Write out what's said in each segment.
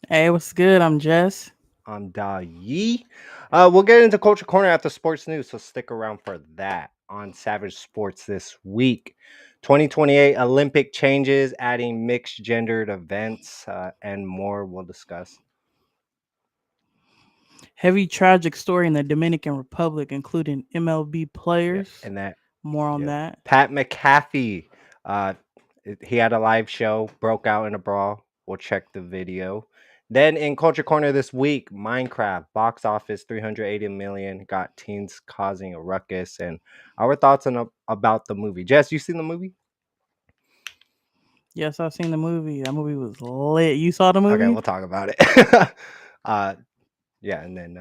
Hey, what's good? I'm Jess. I'm Da Yi. We'll get into Culture Corner after sports news, so stick around for that on Savage Sports this week. 2028 Olympic changes, adding mixed gendered events, and more we'll discuss. Heavy tragic story in the Dominican Republic, including MLB Yeah, players. and that, More on yeah. that. Pat McAfee, uh, he had a live show, broke out in a brawl. We'll check the video. Then in Culture Corner this week, Minecraft box office 380 million got teens causing a ruckus, and our thoughts on about the movie. Jess, you seen the movie? Yes, I've seen the movie. That movie was lit. You saw the Okay, movie? we'll talk about it. uh, yeah, and then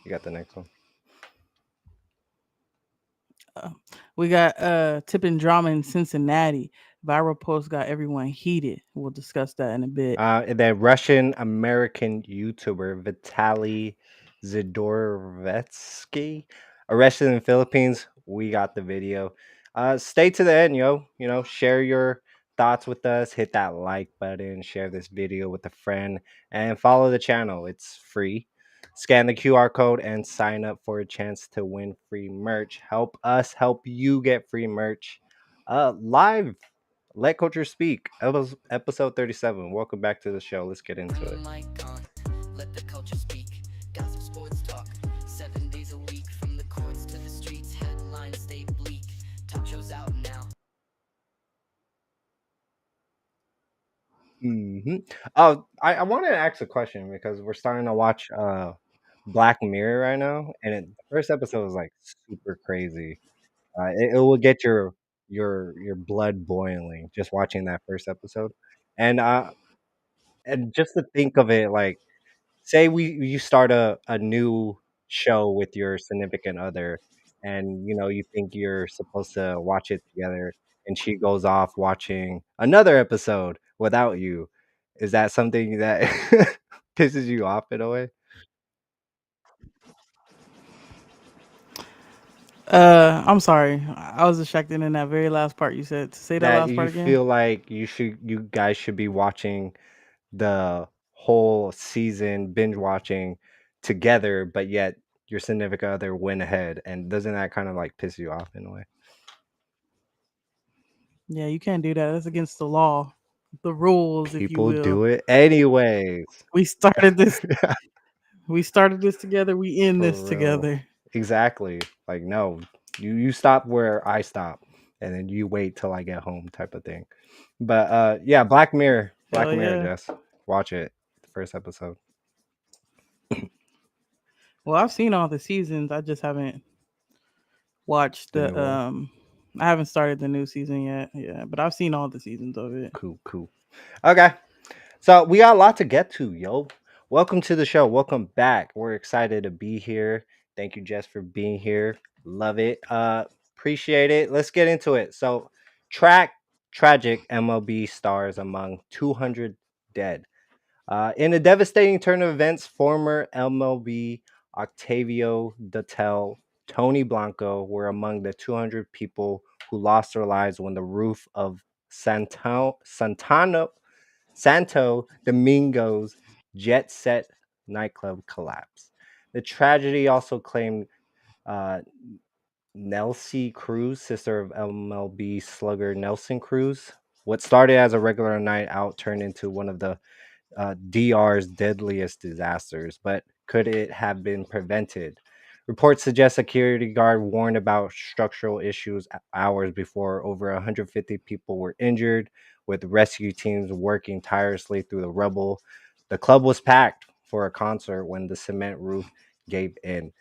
you got the next one. Uh, we got tipping drama in Cincinnati. Viral post got everyone heated. We'll discuss that in a bit. And then Russian American YouTuber Vitaly Zidorovetsky arrested in the Philippines. We got the video. Stay to the end, yo. Share your thoughts with us. Hit that like button. Share this video with a friend, and follow the channel. It's free. Scan the QR code and sign up for a chance to win free merch. Help us help you get free merch. Live let Culture Speak, episode 37. Welcome back to the show. Let's get into it. Let the culture speak. Gossip sports talk. 7 days a week. From the courts to the streets. Headlines stay bleak. Talk shows out now. Oh, I wanted to ask a question because we're starting to watch Black Mirror right now, and the first episode was like super crazy. It will get your blood boiling just watching that first episode, and just to think of it like say you start a new show with your significant other, and you think you're supposed to watch it together, and she goes off watching another episode without you. Is that something that pisses you off in a way? I'm sorry. I was distracted in that very last part you said. Say that That last you part again. feel like you guys should be watching the whole season, binge watching together, but yet your significant other went ahead, and doesn't that kind of like piss you off in a way? Yeah, you can't do that. That's against the law, the rules, if you People will. do it anyways. We started this. We started this together. We end this For real. together. Exactly. Like, no, you stop where I stop, and then you wait till I get home type of thing. But yeah, Black Mirror. Hell Black Mirror, yeah. Jess. Watch it. The first episode. Well, I've seen all the seasons. I just haven't watched The the new one. I haven't started the new season yet. Yeah, but I've seen all the seasons of it. Cool, cool. Okay. So we got a lot to get to, yo. Welcome to the show. Welcome back. We're excited to be here. Thank you, Jess, for being here. Love it. Appreciate it. Let's get into it. So, track tragic MLB stars among 200 dead. In a devastating turn of events, former MLB Octavio Datel, Tony Blanco were among the 200 people who lost their lives when the roof of Santo Domingo's Jet Set nightclub collapsed. The tragedy also claimed uh, Nelsie Cruz, sister of MLB slugger Nelson Cruz. What started as a regular night out turned into one of the DR's deadliest disasters, but could it have been prevented? Reports suggest a security guard warned about structural issues hours before over 150 people were injured, with rescue teams working tirelessly through the rubble. The club was packed for a concert when the cement roof gave in.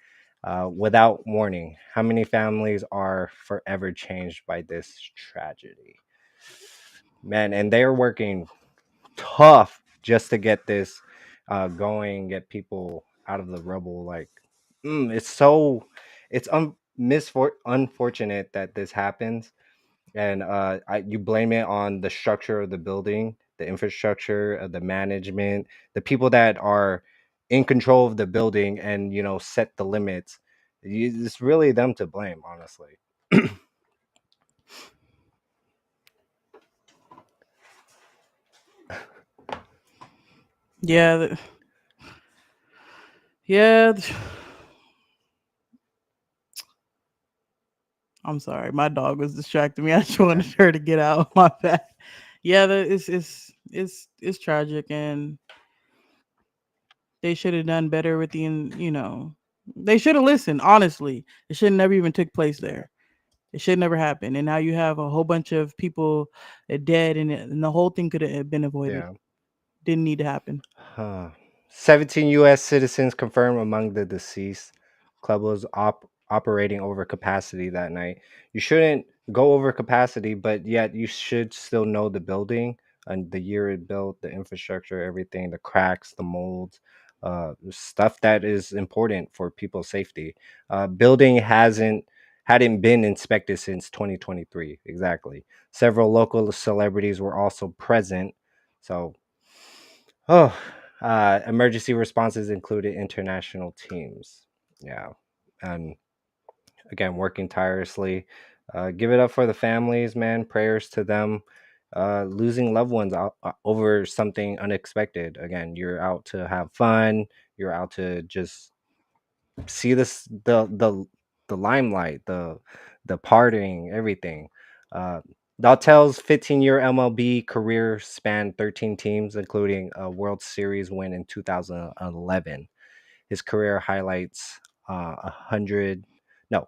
Without warning, how many families are forever changed by this tragedy? Man, and they're working tough just to get this going, get people out of the rubble. Like, it's so unfortunate that this happens, and you blame it on the structure of the building, the infrastructure, the management, the people that are in control of the building, and set the limits. It's really them to blame, honestly. Yeah, yeah. I'm sorry, my dog was distracting me. I just Okay. wanted her to get out. My bad. Yeah, it's tragic, and they should have done better with they should have listened. Honestly, it should never even took place Yeah. there. It should never happen. And now you have a whole bunch of people dead, and the whole thing could have been avoided. Yeah. Didn't need to happen. Huh. 17 U.S. citizens confirmed among the deceased. Club was operating over capacity that night. You shouldn't go over capacity, but yet you should still know the building and the year it built, the infrastructure, everything, the cracks, the molds, stuff that is important for people's safety. Building hadn't been inspected since 2023. Exactly. Several local celebrities were also present. So Oh, emergency responses included international teams. Yeah. And again, working tirelessly. Give it up for the families, man. Prayers to them. Losing loved ones over something unexpected. Again, you're out to have fun. You're out to just see the limelight, the partying, everything. Uh, Daltel's 15-year MLB career spanned 13 teams, including a World Series win in 2011. His career highlights 100, no,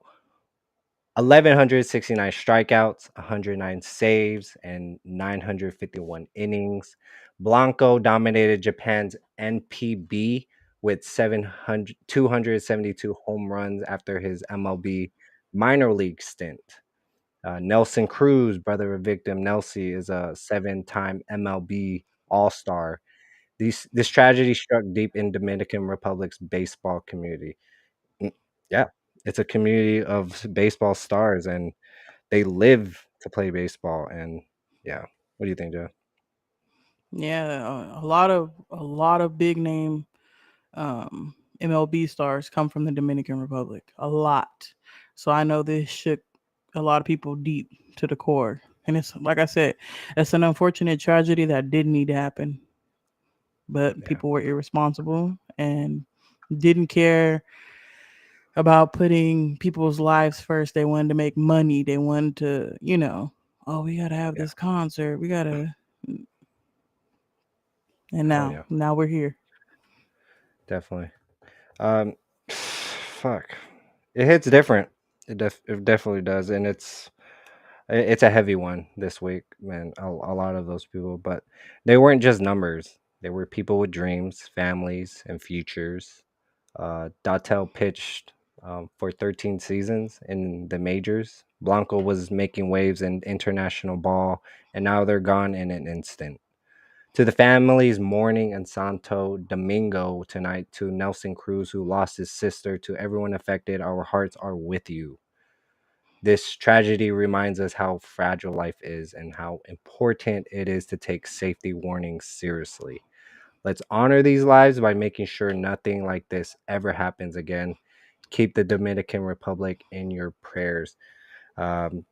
1,169 strikeouts, 109 saves, and 951 innings. Blanco dominated Japan's NPB with 272 home runs after his MLB minor league stint. Nelson Cruz, brother of victim Nelsie, is a seven-time MLB All-Star. This tragedy struck deep in Dominican Republic's baseball community. Mm, yeah, it's a community of baseball stars, and they live to play baseball. And yeah, what do you think, Joe? Yeah, a lot of big name MLB stars come from the Dominican Republic. A lot. So I know this shook a lot of people deep to the core. And it's like I said, it's an unfortunate tragedy that didn't need to happen, but Yeah, people were irresponsible and didn't care about putting people's lives first. They wanted to make money. They wanted to, oh, we gotta have yeah, this concert. We gotta, and oh now, yeah, now we're here. definitely. Fuck, it hits different. It definitely does, and it's a heavy one this week, man. A lot of those people, but they weren't just numbers. They were people with dreams, families, and futures. Datel pitched for 13 seasons in the majors. Blanco was making waves in international ball, and now they're gone in an instant. To the families mourning in Santo Domingo tonight, to Nelson Cruz, who lost his sister, to everyone affected, our hearts are with you. This tragedy reminds us how fragile life is and how important it is to take safety warnings seriously. Let's honor these lives by making sure nothing like this ever happens again. Keep the Dominican Republic in your prayers. Um,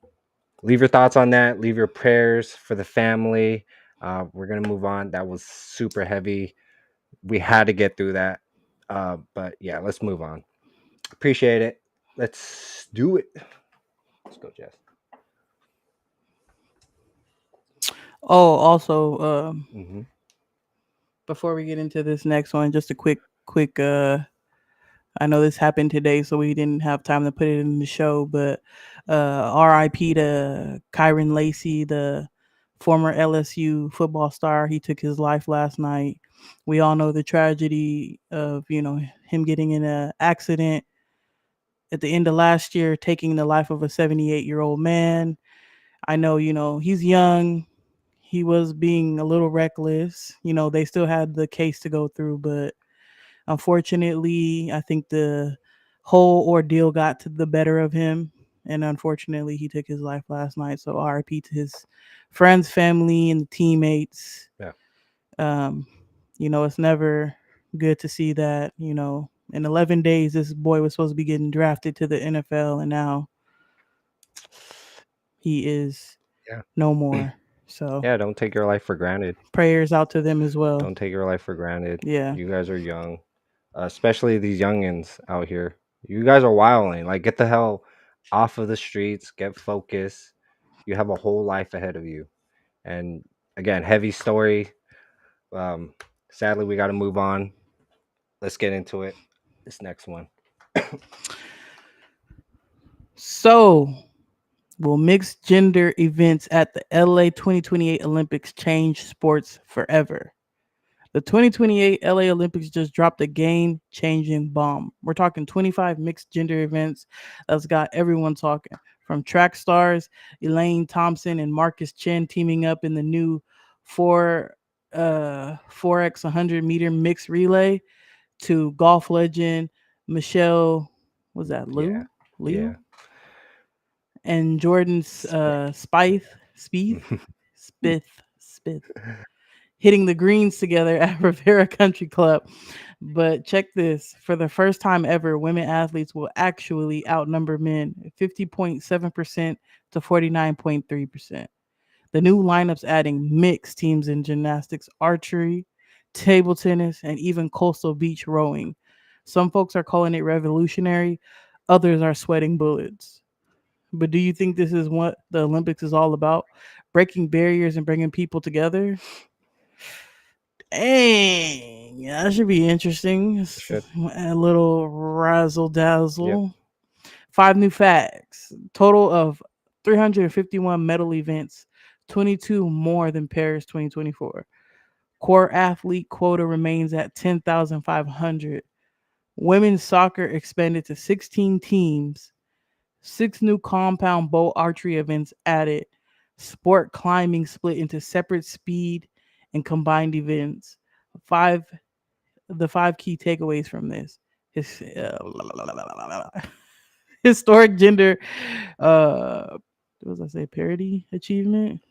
leave your thoughts on that. Leave your prayers for the family. We're going to move on. That was super heavy. We had to get through that. But yeah, let's move on. Appreciate it. Let's do it. Let's go, Jess. Oh, also, Hmm. before we get into this next one, just a quick I know this happened today, so we didn't have time to put it in the show, but RIP to Kyron Lacey, the former LSU football star. He took his life last night. We all know the tragedy of, him getting in an accident at the end of last year, taking the life of a 78-year-old man. I know, he's young. He was being a little reckless. They still had the case to go through, but unfortunately, I think the whole ordeal got to the better of him. And unfortunately, he took his life last night. So RIP to his friends, family, and the teammates. Yeah. Um, it's never good to see that, in 11 days, this boy was supposed to be getting drafted to the NFL, and now he is Yeah. no more. So Yeah, don't take your life for granted. prayers out to them as well. Don't take your life for granted. Yeah. You guys are young, especially these youngins out here. You guys are wilding. Like, get the hell off of the streets. Get focused. You have a whole life ahead of you. And again, heavy story. Um, Sadly, we got to move on. Let's get into it. This next one. So, will mixed gender events at the LA 2028 Olympics change sports forever? The 2028 LA Olympics just dropped a game changing bomb. We're talking 25 mixed gender events that's got everyone talking. From track stars Elaine Thompson and Marcus Chen teaming up in the new 4x 100-meter mixed relay to golf legend Michelle, was that Yeah. Liu? Yeah. And Jordan's Spith hitting the greens together at Rivera Country Club. But check this, for the first time ever, women athletes will actually outnumber men 50.7% to 49.3%. The new lineups adding mixed teams in gymnastics, archery, table tennis, and even coastal beach rowing. Some folks are calling it revolutionary, others are sweating bullets. But do you think this is what the Olympics is all about? Breaking barriers and bringing people together? Dang, that should be interesting. Should. A little razzle Yep. dazzle. 5 new facts. Total of 351 medal events, 22 more than Paris 2024. Core athlete quota remains at 10,500. Women's soccer expanded to 16 teams. 6 new compound bow archery events added. Sport climbing split into separate speed and combined events. Five the 5 key takeaways from this. His, historic gender what was I say, parity achievement,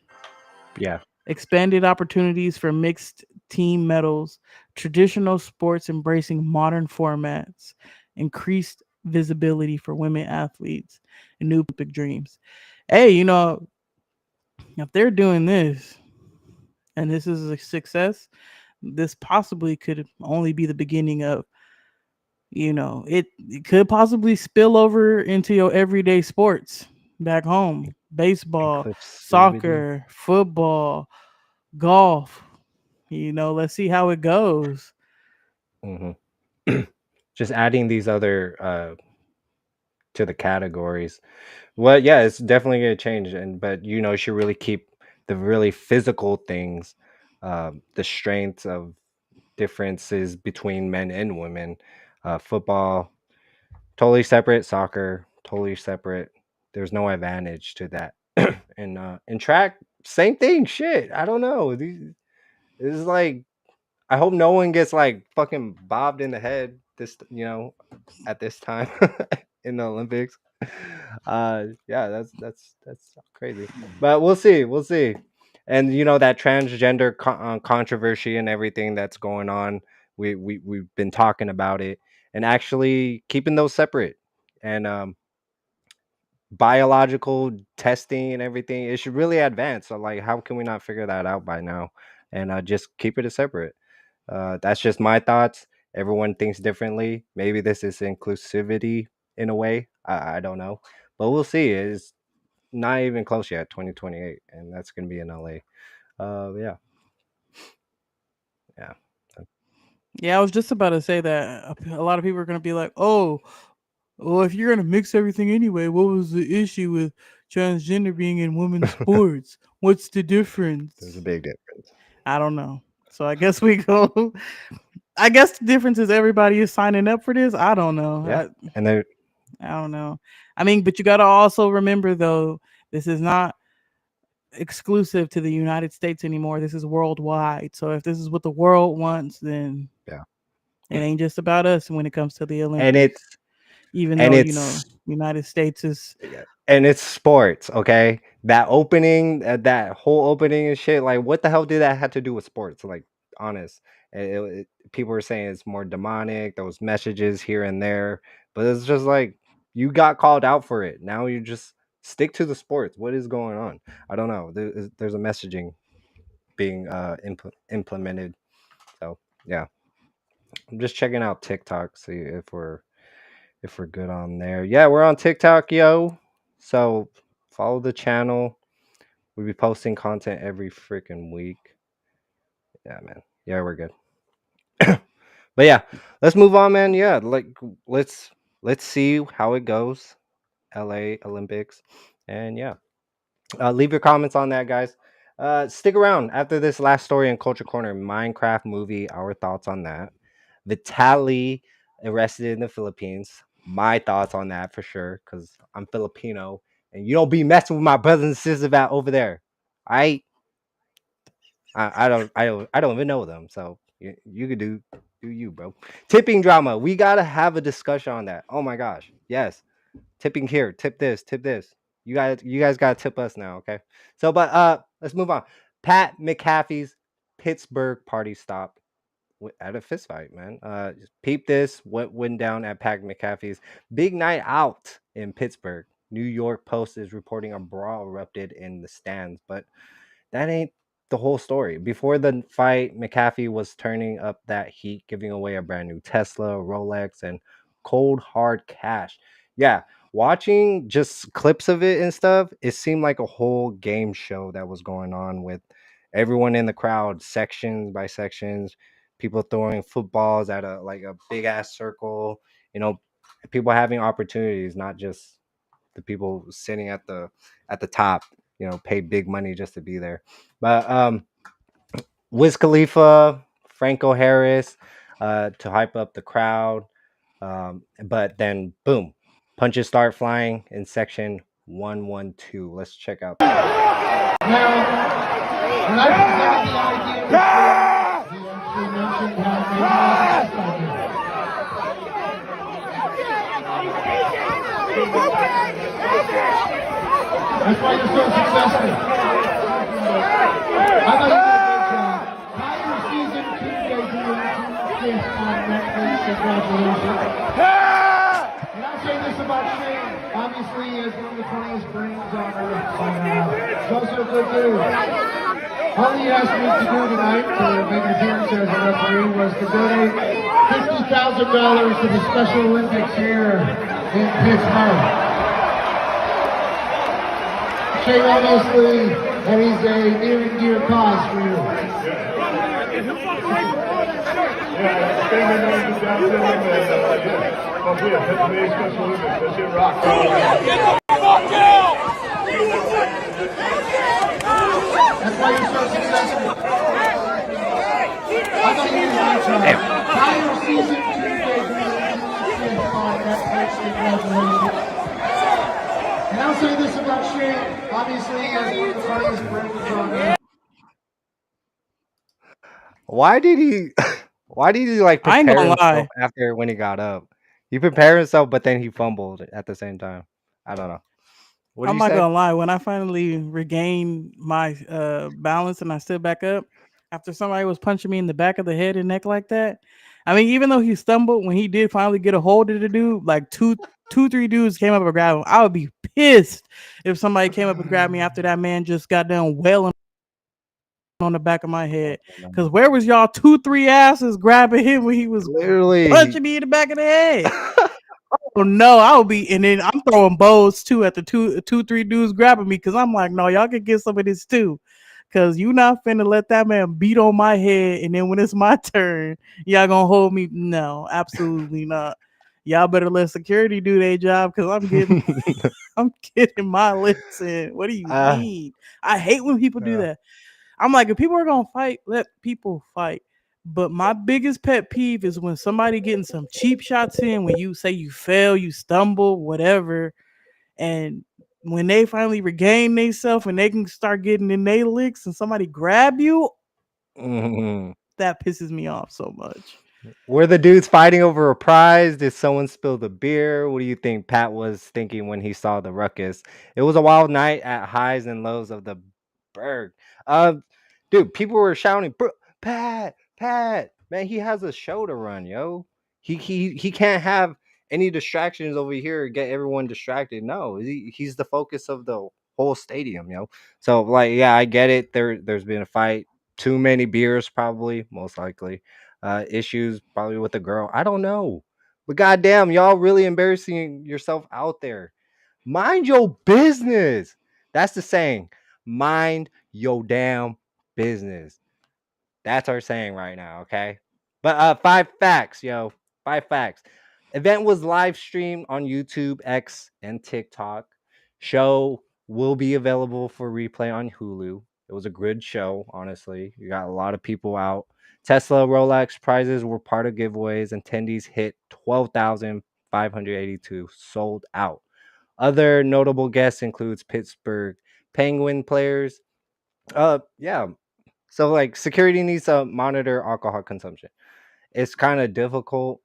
Yeah. expanded opportunities for mixed team medals, traditional sports embracing modern formats, increased visibility for women athletes, and new Olympic dreams. Hey, if they're doing this and this is a success, this possibly could only be the beginning of, it could possibly spill over into your everyday sports back home. Baseball, Inclusivity. soccer, football, golf. Let's see how it goes. Hmm. Just adding these other to the categories. Well, yeah, it's definitely gonna change, but you should really keep the really physical things, the strengths of differences between men and women. Football totally separate, soccer totally separate. There's no advantage to that. And in track, same thing. Shit, I don't know. This is like, I hope no one gets like fucking bobbed in the head at this time in the Olympics. Yeah, that's crazy. But we'll see, we'll see. And that transgender controversy and everything that's going on, we've been talking about it, and actually keeping those separate, and biological testing and everything, it should really advance. So like, how can we not figure that out by now? And just keep it a separate. That's just my thoughts. Everyone thinks differently. Maybe this is inclusivity in a way. I don't know, but we'll see. It's not even close yet. 2028, and that's gonna be in LA. Yeah, yeah. Yeah, I was just about to say that a lot of people are going to be like, oh, well, if you're going to mix everything anyway, what was the issue with transgender being in women's sports? What's the There's a difference? big difference. I don't know. So I guess we go. I guess the difference is everybody is signing up for this. I don't know. Yeah, and then I don't know. I mean, but you got to also remember, though, this is not exclusive to the United States anymore. This is worldwide. So if this is what the world wants, then yeah, it ain't just about us when it comes to the and it's Olympics. Even and though, it's United States is, yeah, and it's sports, okay? That opening, that whole opening and shit. Like, what the hell did that have to do with sports? Like, honest, people were saying it's more demonic. Those messages here and there, but it's just like, you got called out for it. Now you're just stick to the sports. What is going on? I don't know. There's a messaging being implemented. So yeah, I'm just checking out TikTok, see if we're good on there. Yeah, we're on TikTok, yo. So follow the channel. We'll be posting content every freaking week. Yeah, man. Yeah, we're good. But yeah, let's move on, man. Yeah, like let's see how it goes. LA Olympics. And yeah. Leave your comments on that, guys. Stick around after this last story in Culture Corner. Minecraft movie. Our thoughts on that. Vitaly arrested in the Philippines. My thoughts on that for sure, because I'm Filipino, and you don't be messing with my brothers and sisters out over there. I don't even know them, so you could do you, bro. Tipping drama. We gotta have a discussion on that. Oh my gosh, yes. Tipping here, tip this, tip this. You guys gotta tip us now, okay? So, but let's move on. Pat McAfee's Pittsburgh party stop at a fist fight, man. Peep this. What went down at Pat McAfee's big night out in Pittsburgh? New York Post is reporting a brawl erupted in the stands, but that ain't the whole story. Before the fight, McAfee was turning up that heat, giving away a brand new Tesla, Rolex, and cold hard cash. Yeah, watching just clips of it and stuff, it seemed like a whole game show that was going on with everyone in the crowd, sections by sections, people throwing footballs at a big ass circle, you know, people having opportunities, not just the people sitting at the top, you know, pay big money just to be there. But Wiz Khalifa, Franco Harris, to hype up the crowd. But then boom, punches start flying in section 112. Let's check out. Now, when I presented the idea before, he actually mentioned how that's why you're so successful. I thought you did a great job. Tiger season 2 debuting on Netflix. Congratulations. And I'll say this about Shane. Obviously, he has one of the funniest brains on earth. He's also a good dude. All he asked me to do tonight to make an appearance as a referee was to donate $50,000 to the Special Olympics here in Pittsburgh. Shane, obviously, and he's a near and dear cause for you. Yeah, Spain knows down to Pennsylvania Special Olympics. That shit rocks. That's why you're so successful. I thought you did a great job. Tiger season 2 on Netflix. Congratulations. And I'll say this about Shane. Obviously, he has one of the funniest brains on earth. Why did he like I ain't prepare gonna himself lie. after when he got up? He prepared himself, but then he fumbled at the same time. I don't know. What did I'm you not say? gonna lie. When I finally regained my balance and I stood back up after somebody was punching me in the back of the head and neck like that, I mean, even though he stumbled, when he did finally get a hold of the dude, like two, 3 dudes came up and grabbed him. I would be pissed if somebody came up and grabbed me after that man just got done wailing on the back of my head. Because where was y'all 2, 3 asses grabbing him when he was Literally. punching me in the back of the head? Oh no, I would be, and then I'm throwing bows too at the 2, 3 dudes grabbing me because I'm like, no, y'all can get some of this too, because you not finna let that man beat on my head, and then when it's my turn, y'all gonna hold me? No, absolutely not. Y'all better let security do their job because I'm getting my licks in. What do you mean? I hate when people do that. I'm like, if people are gonna fight, let people fight. But my biggest pet peeve is when somebody getting some cheap shots in, when you say you fail, you stumble, whatever, and when they finally regain themselves and they can start getting in their licks and somebody grab you, that pisses me off so much. Were the dudes fighting over a prize? Did someone spill the beer? What do you think Pat was thinking when he saw the ruckus? It was a wild night at highs and lows of the Berg. Dude, people were shouting, "Bro, Pat, man, he has a show to run, yo. He can't have any distractions over here get everyone distracted. No, he's the focus of the whole stadium, So like, yeah, I get it. There's been a fight, too many beers, probably, most likely, issues probably with the girl. I don't know, but goddamn, y'all really embarrassing yourself out there. Mind your business. That's the saying. Mind your damn business. That's our saying right now, okay? But 5 facts, yo. 5 facts. Event was live streamed on YouTube, X, and TikTok. Show will be available for replay on Hulu. It was a good show, honestly. You got a lot of people out. Tesla Rolex prizes were part of giveaways. Attendees hit 12,582, sold out. Other notable guests includes Pittsburgh Penguin players. Yeah, so like security needs to monitor alcohol consumption. It's kind of difficult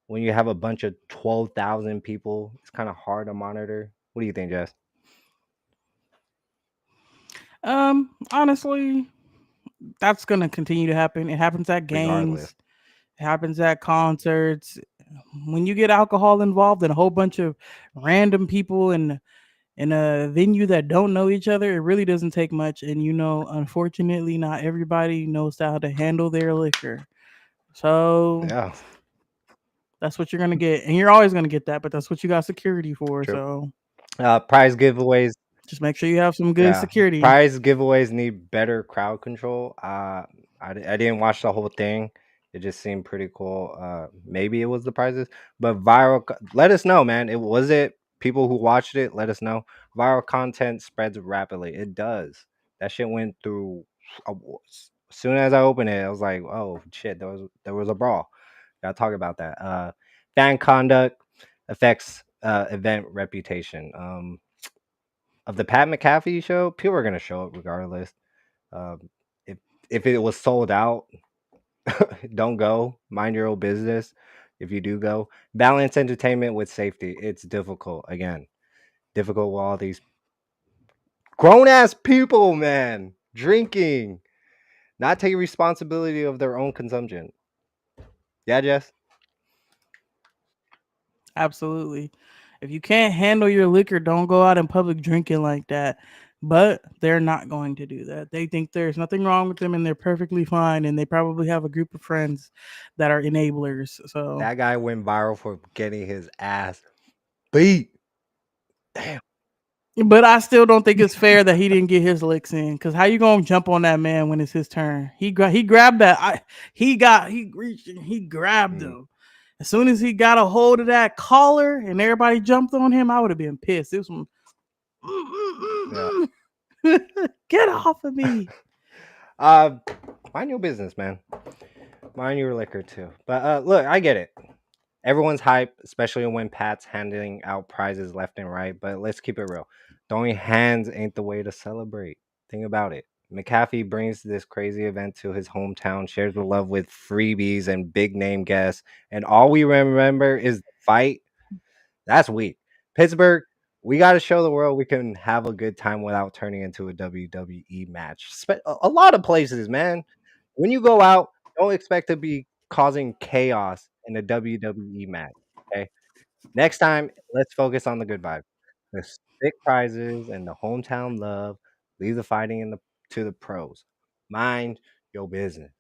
when you have a bunch of 12,000 people. It's kind of hard to monitor. What do you think, Jess? Honestly, that's gonna continue to happen. It happens at games. Regardless. It happens at concerts. When you get alcohol involved and a whole bunch of random people in a venue that don't know each other, it really doesn't take much. And unfortunately, not everybody knows how to handle their liquor. So Yeah, that's what you're gonna get, and you're always gonna get that. But that's what you got security for. true. So Prize giveaways. just make sure you have some good security. Prize giveaways need better crowd control. I didn't watch the whole thing. It just seemed pretty cool. Maybe it was the prizes, but let us know, man. Was it people who watched it? Let us know. Viral content spreads rapidly. It does. That shit went through. As soon as I opened it, I was like, "Oh shit!" There was a brawl. Gotta talk about that. Fan conduct affects event reputation. Of the Pat McAfee show, people are gonna show up regardless. Um, if it was sold out, don't go. Mind your own business. If you do go, balance entertainment with safety. It's difficult. Again, difficult with all these grown ass people, man, drinking, not taking responsibility of their own consumption. Yeah, Jess. Absolutely. If you can't handle your liquor, don't go out in public drinking like that. But they're not going to do that. They think there's nothing wrong with them and they're perfectly fine. And they probably have a group of friends that are enablers. So That guy went viral for getting his ass beat. Damn. but I still don't think it's fair that he didn't get his licks in. Because how you gonna jump on that man when it's his turn? He grabbed that. He reached and he grabbed him. As soon as he got a hold of that collar and everybody jumped on him, I would have been pissed. This one, get off of me. Mind your business, man. Mind your liquor too. But look, I get it. Everyone's hype, especially when Pat's handing out prizes left and right. But let's keep it real. Throwing hands ain't the way to celebrate. Think about it. McAfee brings this crazy event to his hometown, shares the love with freebies and big name guests, and all we remember is the fight. That's weak. Pittsburgh, we got to show the world we can have a good time without turning into a WWE match. A lot of places, man. When you go out, don't expect to be causing chaos in a WWE match. Okay. Next time, let's focus on the good vibe. The sick prizes and the hometown love. Leave the fighting to the pros. Mind your business.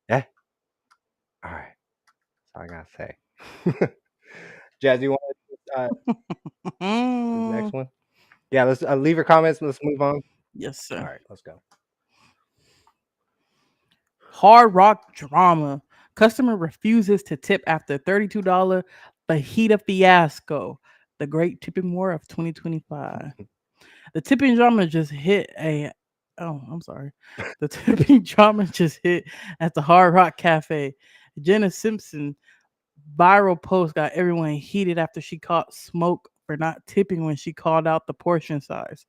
Yeah. All right. That's all I gotta say. Jazz, you want this next one? Yeah. Let's leave your comments. Let's move on. Yes, sir. All right. Let's go. Hard Rock drama. Customer refuses to tip after $32 fajita fiasco. The great tipping war of 2025. The tipping drama just hit a. Oh, I'm sorry. The tipping drama just hit at the Hard Rock Cafe. Jenna Simpson viral post got everyone heated after she caught smoke for not tipping when she called out the portion size.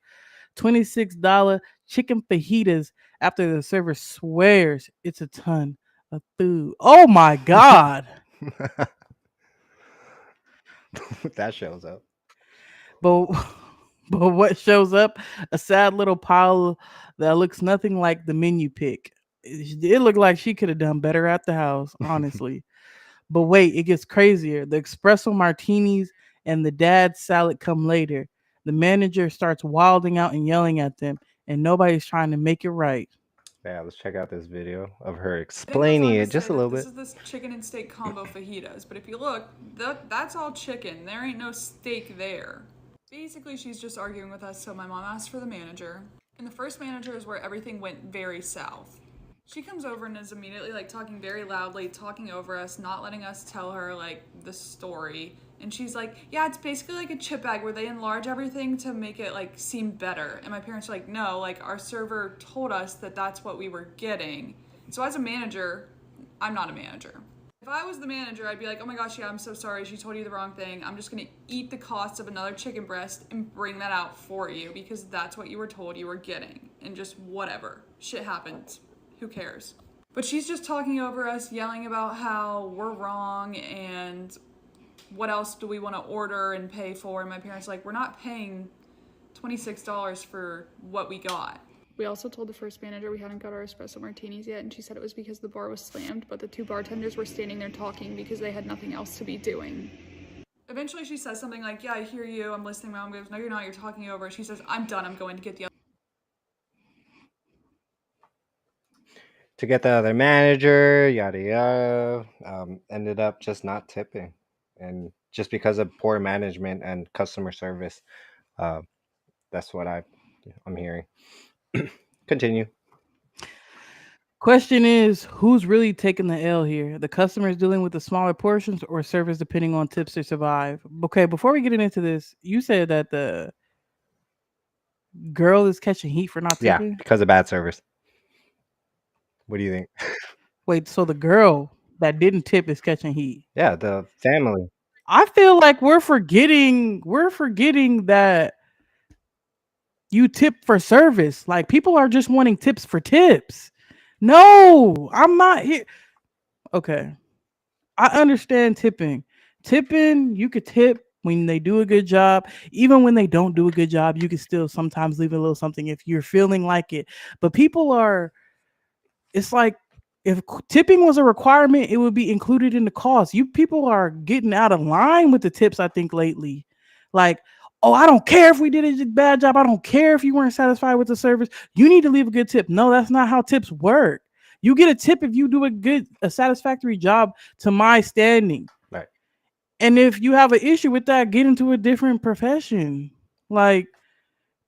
$26 chicken fajitas after the server swears it's a ton of food. Oh my God. That shows up. But what shows up? A sad little pile that looks nothing like the menu pic. It looked like she could have done better at the house, honestly. But wait, it gets crazier. The espresso martinis and the dad's salad come later. The manager starts wilding out and yelling at them, and nobody's trying to make it right. Yeah, let's check out this video of her It goes explaining on to it just say a that little this bit. is this chicken and steak combo fajitas, but if you look, that's all chicken. There ain't no steak there. Basically, she's just arguing with us, so my mom asked for the manager. And the first manager is where everything went very south. She comes over and is immediately like talking very loudly, talking over us, not letting us tell her like the story. And she's like, yeah, it's basically like a chip bag where they enlarge everything to make it like seem better. And my parents are like, no, like our server told us that that's what we were getting. So as a manager, I'm not a manager. If I was the manager, I'd be like, oh my gosh, yeah, I'm so sorry. She told you the wrong thing. I'm just going to eat the cost of another chicken breast and bring that out for you because that's what you were told you were getting. And just whatever. Shit happens. Who cares? But she's just talking over us, yelling about how we're wrong and what else do we want to order and pay for. And my parents are like, we're not paying $26 for what we got. We also told the first manager we hadn't got our espresso martinis yet, and she said it was because the bar was slammed, but the two bartenders were standing there talking because they had nothing else to be doing. Eventually she says something like, yeah, I hear you, I'm listening. My mom goes, no, you're not, you're talking over. She says, I'm done, I'm going to get the other. To get the other manager, yada yada, ended up just not tipping, and just because of poor management and customer service. That's what I'm hearing. Continue. Question is, who's really taking the L here? The customers dealing with the smaller portions or servers depending on tips to survive? Okay, before we get into this, you said that the girl is catching heat for not Yeah, tipping? because of bad service. What do you think? Wait, so the girl that didn't tip is catching heat? Yeah, the family. I feel like we're forgetting that you tip for service. Like people are just wanting tips for tips. No, I'm not here. Okay. I understand tipping. Tipping, you could tip when they do a good job. Even when they don't do a good job, you can still sometimes leave a little something if you're feeling like it. But it's like if tipping was a requirement, it would be included in the cost. You people are getting out of line with the tips, I think, lately. Like, oh, I don't care if we did a bad job. I don't care if you weren't satisfied with the service. You need to leave a good tip. No, that's not how tips work. You get a tip if you do a satisfactory job to my standing. Right. And if you have an issue with that, get into a different profession. Like,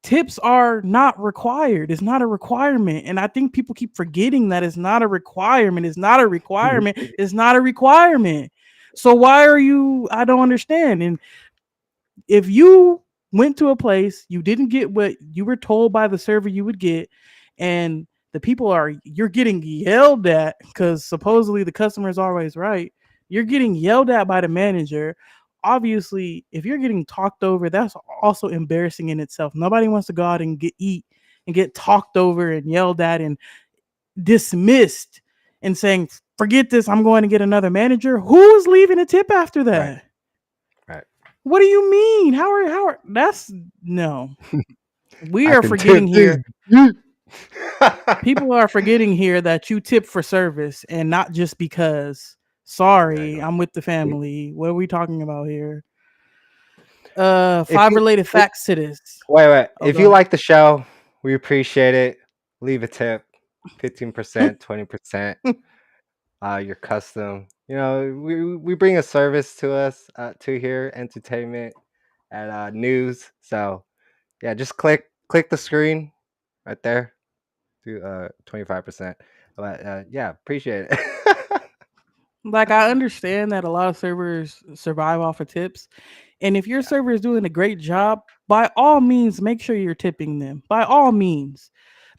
tips are not required. It's not a requirement. And I think people keep forgetting that it's not a requirement. It's not a requirement. It's not a requirement. So why are you? I don't understand. And if you went to a place, you didn't get what you were told by the server you would get, and you're getting yelled at because supposedly the customer is always right. You're getting yelled at by the manager. Obviously, if you're getting talked over, that's also embarrassing in itself. Nobody wants to go out and get talked over and yelled at and dismissed and saying, forget this, I'm going to get another manager. Who's leaving a tip after that? Right. What do you mean? How are that's no. We are forgetting here. People are forgetting here that you tip for service and not just because. Sorry, I'm with the family. What are we talking about here? 5 related facts to this. Wait. If you like the show, we appreciate it. Leave a tip, 15%, 20%. Your custom. You know, we bring a service to us to here, entertainment and news. So yeah, just click the screen right there to 25%. But yeah, appreciate it. Like, I understand that a lot of servers survive off of tips. And if your server is doing a great job, by all means, make sure you're tipping them. By all means.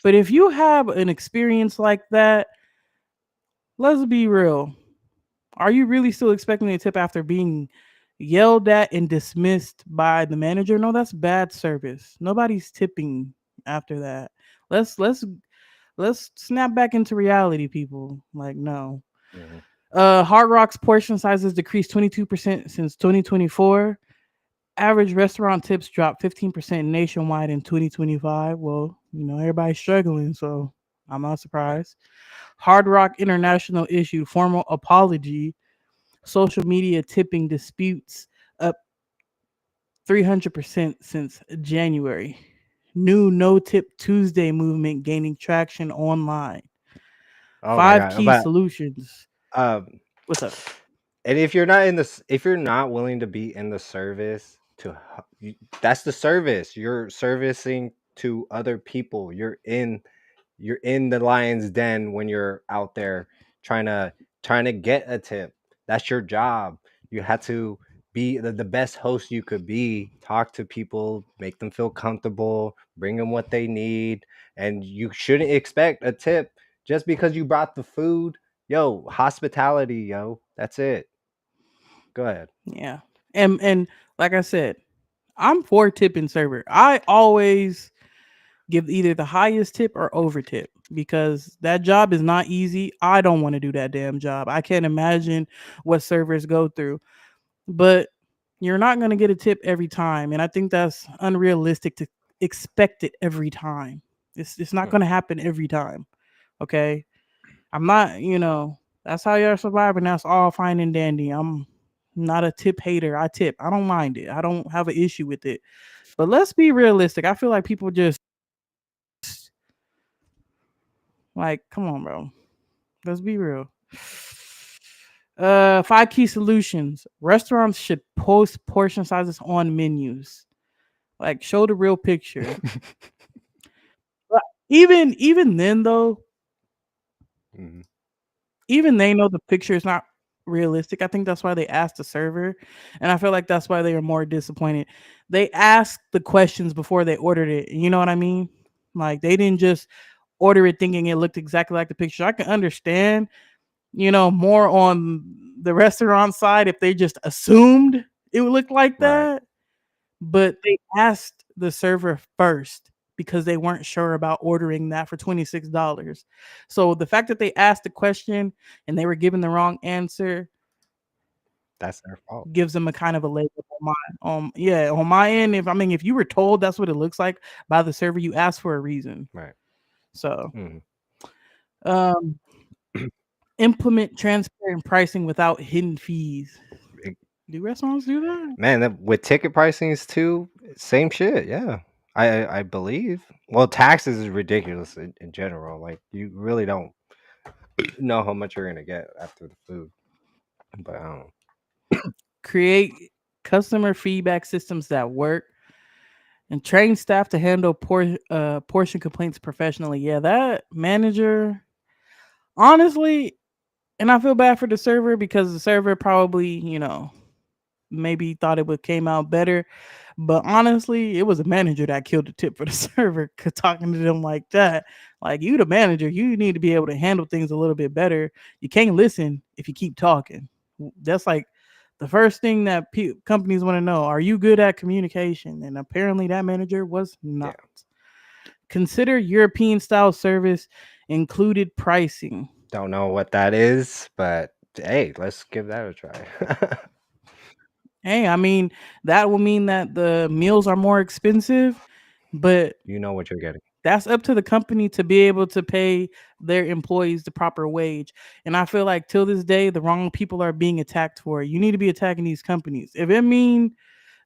But if you have an experience like that, let's be real. Are you really still expecting a tip after being yelled at and dismissed by the manager? No, that's bad service. Nobody's tipping after that. Let's snap back into reality, people. Like, no. Mhm. Hard Rock's portion sizes decreased 22% since 2024. Average restaurant tips dropped 15% nationwide in 2025. Well, everybody's struggling, so I'm not surprised. Hard Rock International issued formal apology Social media tipping disputes up 300% since January. New no tip Tuesday movement gaining traction online. Oh my Five god! key But solutions. um, What's up? and if you're not in this, if you're not willing to be in the service that's the service you're servicing to other people. You're in the lion's den when you're out there trying to get a tip. That's your job. You have to be the best host you could be. Talk to people, make them feel comfortable, bring them what they need, and you shouldn't expect a tip just because you brought the food. Yo, hospitality, yo. That's it. Go ahead. Yeah. And like I said, I'm for tip and server. I always give either the highest tip or over tip because that job is not easy. I don't want to do that damn job. I can't imagine what servers go through. But you're not going to get a tip every time, and I think that's unrealistic to expect it every time. It's not Hmm. going to happen every time. Okay? I'm not, that's how you're surviving. That's all fine and dandy. I'm not a tip hater. I tip. I don't mind it. I don't have an issue with it. But let's be realistic. I feel like people just like, come on, bro. Let's be real. Five key solutions. Restaurants should post portion sizes on menus. Like show the real picture. But even then though, Mhm. even they know the picture is not realistic. I think that's why they asked the server, and I feel like that's why they are more disappointed. They asked the questions before they ordered it. You know what I mean? Like they didn't just order it thinking it looked exactly like the picture. I can understand, more on the restaurant side if they just assumed it would look like Right. that, but they asked the server first because they weren't sure about ordering that for $26. So the fact that they asked the question and they were given the wrong answer That's their fault. gives them a kind of a leg up on on my end. If you were told that's what it looks like by the server, you asked for a reason. Right. So Mhm. um implement transparent pricing without hidden fees. It- Do restaurants do that? Man, with ticket pricings too, same shit. Yeah, I believe. Well, taxes is ridiculous in general. Like you really don't know how much you're gonna get after the food. But I don't know. Create customer feedback systems that work and train staff to handle portion complaints professionally. Yeah, that manager, honestly, and I feel bad for the server because the server probably, maybe thought it would came out better. But honestly, it was a manager that killed the tip for the server talking to them like that. Like you, the manager, you need to be able to handle things a little bit better. You can't listen if you keep talking. That's like the first thing that companies want to know. Are you good at communication? And apparently, that manager was Yeah, not. Consider European style service included pricing. don't know what that is, but hey, let's give that a try. Hey, that will mean that the meals are more expensive, but You know what you're getting. that's up to the company to be able to pay their employees the proper wage. And I feel like till this day, the wrong people are being attacked for it. You need to be attacking these companies. If it mean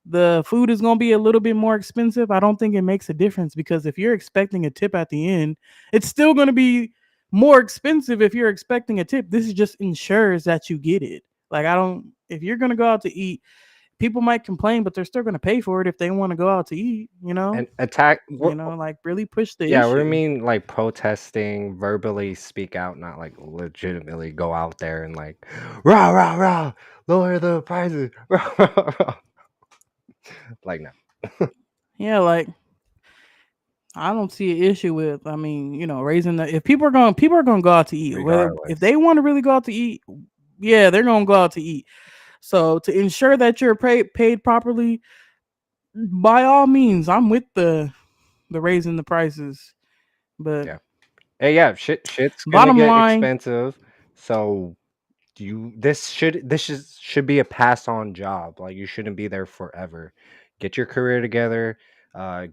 the food is going to be a little bit more expensive, I don't think it makes a difference because if you're expecting a tip at the end, it's still going to be more expensive if you're expecting a tip. This is just ensures that you get it. Like if you're going to go out to eat, people might complain, but they're still going to pay for it if they want to go out to eat, And attack. like really push the Yeah, we issue. mean like protesting, verbally speak out, not like legitimately go out there and like rah rah rah, lower the prices. Rah, rah, rah. Like no. Yeah, like I don't see an issue with. Raising the if people are going to go out to eat, whether if Regardless. they want to really go out to eat, yeah, they're going to go out to eat. So to ensure that you're paid properly, by all means, I'm with the raising the prices. But Yeah. Hey, yeah, shit's gonna bottom get line, expensive. So should be a pass on job. Like you shouldn't be there forever. Get your career together,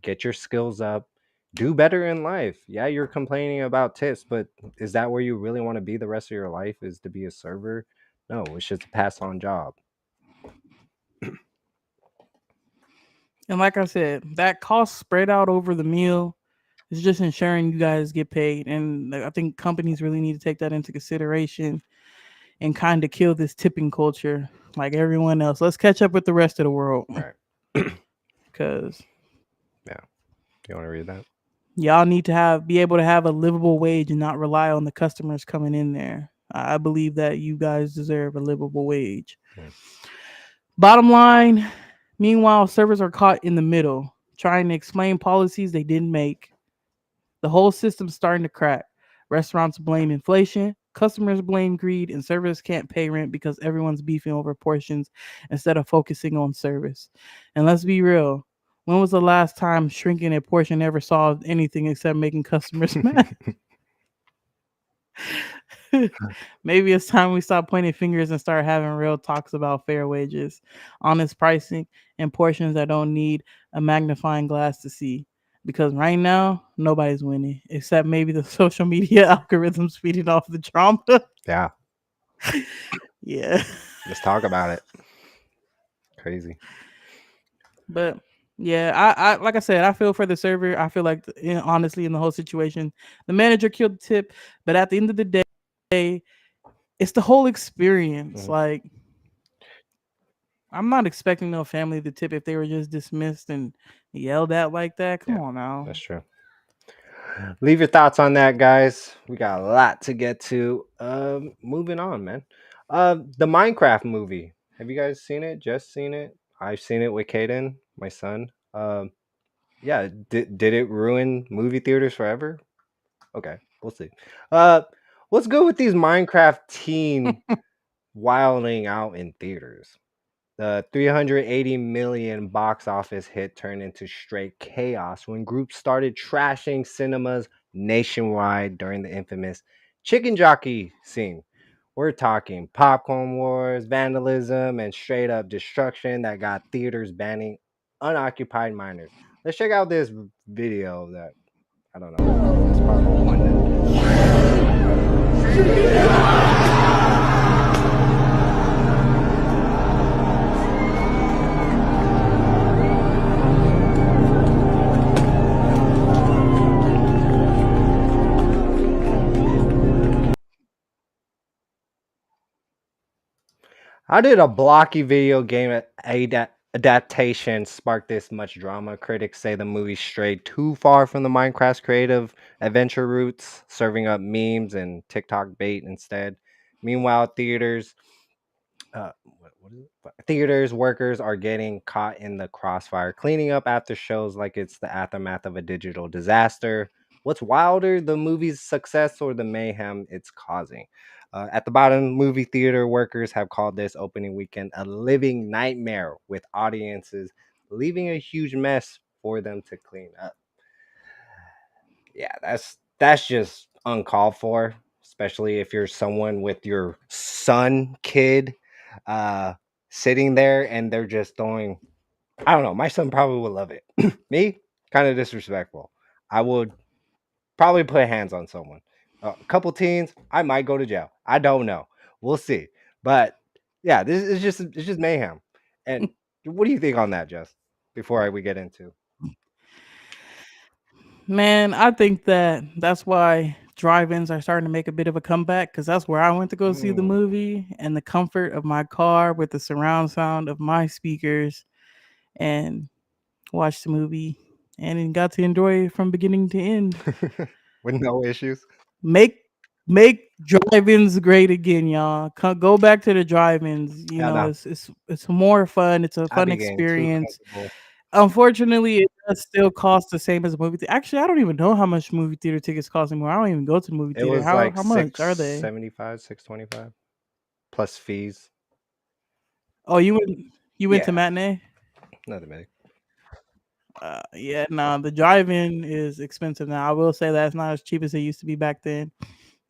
get your skills up, do better in life. Yeah, you're complaining about tips, but is that where you really want to be the rest of your life? Is to be a server? No, it's just a pass on job. And like I said, that cost spread out over the meal is just ensuring you guys get paid. And I think companies really need to take that into consideration and kind of kill this tipping culture like everyone else. Let's catch up with the rest of the world. Right. Because Yeah. You want to read that? y'all need to be able to have a livable wage and not rely on the customers coming in there. I believe that you guys deserve a livable wage. Bottom line, meanwhile, servers are caught in the middle, trying to explain policies they didn't make. The whole system's starting to crack. Restaurants blame inflation, customers blame greed, and servers can't pay rent because everyone's beefing over portions instead of focusing on service. And let's be real, when was the last time shrinking a portion ever solved anything except making customers mad? Maybe it's time we stop pointing fingers and start having real talks about fair wages, honest pricing, and portions that don't need a magnifying glass to see. Because right now, nobody's winning, except maybe the social media algorithms feeding off the drama. Yeah. Yeah. Let's talk about it. Crazy. But yeah, I like I said, I feel for the server. I feel like, honestly, in the whole situation, the manager killed the tip. But at the end of the day, it's the whole experience. Mhm. Like, I'm not expecting no family to tip if they were just dismissed and yelled at like that. Come on now. That's true. Leave your thoughts on that, guys. We got a lot to get to. Moving on, man. The Minecraft movie. Have you guys seen it? Just seen it? I've seen it with Kaden, my son. Yeah. Did it ruin movie theaters forever? Okay, we'll see. What's good with these Minecraft teen wilding out in theaters? The 380 million box office hit turned into straight chaos when groups started trashing cinemas nationwide during the infamous chicken jockey scene. We're talking popcorn wars, vandalism, and straight up destruction that got theaters banning unoccupied minors. Let's check out this video that I don't know. It's probably 1 minute. How did a blocky video game adaptation spark this much drama? Critics say the movie strayed too far from the Minecraft's creative adventure roots, serving up memes and TikTok bait instead. Meanwhile, what is it? Theaters workers are getting caught in the crossfire, cleaning up after shows like it's the aftermath of a digital disaster. What's wilder, the movie's success or the mayhem it's causing? At the bottom, movie theater workers have called this opening weekend a living nightmare, with audiences leaving a huge mess for them to clean up. Yeah, that's just uncalled for, especially if you're someone with your kid, uh, sitting there and they're just throwing. I don't know. My son probably would love it. Me, kind of disrespectful. I would probably put hands on someone. A couple teens, I might go to jail. I don't know. We'll see. But yeah, this is just mayhem. And what do you think on that, Jess? Before we get into Man, I think that's why drive-ins are starting to make a bit of a comeback, because that's where I went to go see the movie, and the comfort of my car with the surround sound of my speakers, and watch the movie and got to enjoy it from beginning to end. with no issues. Make drive-ins great again, y'all. Go back to the drive-ins. Yeah, no. It's more fun. It's a I'd fun be getting too experience. comfortable. Unfortunately, it does still cost the same as a movie theater. Actually, I don't even know how much movie theater tickets cost anymore. I don't even go to the movie It theater. was like How much are they? 675, 625 plus fees. Oh, you went to Yeah. matinee? Nothing big. Yeah, no, the drive-in is expensive now. I will say that it's not as cheap as it used to be back then.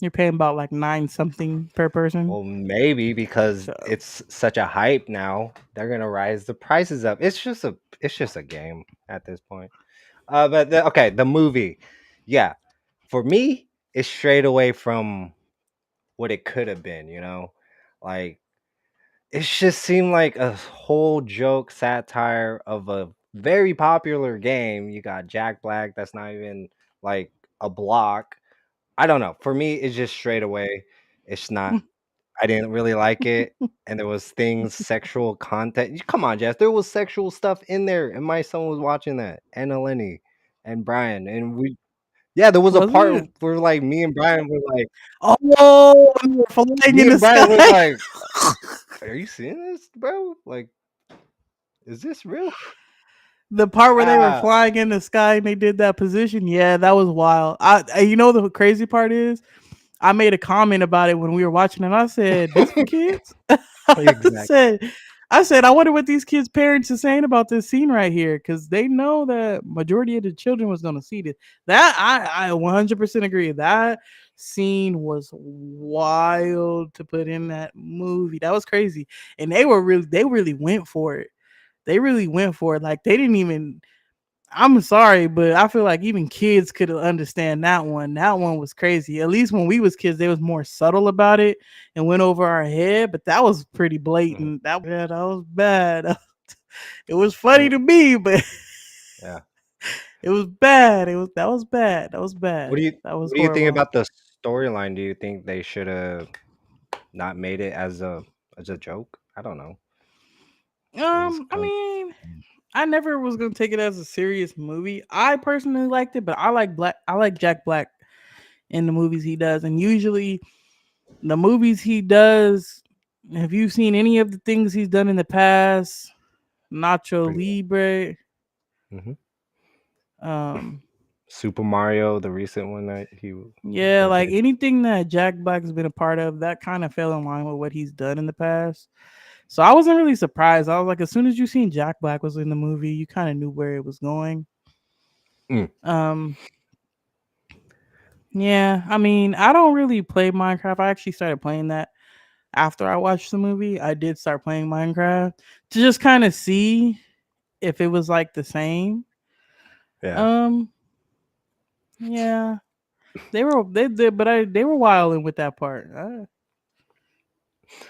You're paying about like 9 something per person. Well, maybe because it's such a hype now, they're gonna rise the prices up. It's just a game at this point. But the movie, yeah, for me, it's straight away from what it could have been. Like it just seemed like a whole joke satire of a very popular game. You got Jack Black, that's not even like a block. I don't know. For me, it's just straight away. It's not. I didn't really like it, and there was things, sexual content. Come on, Jess. There was sexual stuff in there, and my son was watching that, and Eleni, and Brian, and we. Yeah, there was a Was part it? where like me and Brian were like, Oh, we were flying me in the and Brian were sky. like, "Are you seeing this, bro? Like, is this real?" The part where they were Ah, flying in the sky and they did that position, yeah, that was wild. You know, the crazy part is, I made a comment about it when we were watching it. I said, "This for kids." I exactly. said, "I said, I wonder what these kids' parents are saying about this scene right here, because they know that majority of the children was going to see this." That I 100% agree. That scene was wild to put in that movie. That was crazy, and they really went for it. They really went for it. Like they didn't even. I'm sorry, but I feel like even kids could understand that one. That one was crazy. At least when we was kids, they was more subtle about it and went over our head. But that was pretty Mhm. blatant. That was bad. It was funny Well, to me, but yeah. it was bad. That was bad. That was bad. That was What do you think horrible. about the storyline? Do you think they should have not made it as a joke? I don't know. It was I kind mean, I never was gonna take it as a serious movie. I personally liked it, but I like Black. I like Jack Black in the movies he does, and usually the movies he does. Have you seen any of the things he's done in the past? Nacho pretty good. Libre, Hmm. um, Super Mario, the recent one that yeah, like did. anything that Jack Black's been a part of, that kind of fell in line with what he's done in the past. So I wasn't really surprised. I was like, as soon as you seen Jack Black was in the movie, you kind of knew where it was going. Mm. Um, yeah, I mean, I don't really play Minecraft. I actually started playing that after I watched the movie. I did start playing Minecraft to just kind of see if it was like the same. Yeah. Um, yeah, they did, but they were wilding with that part.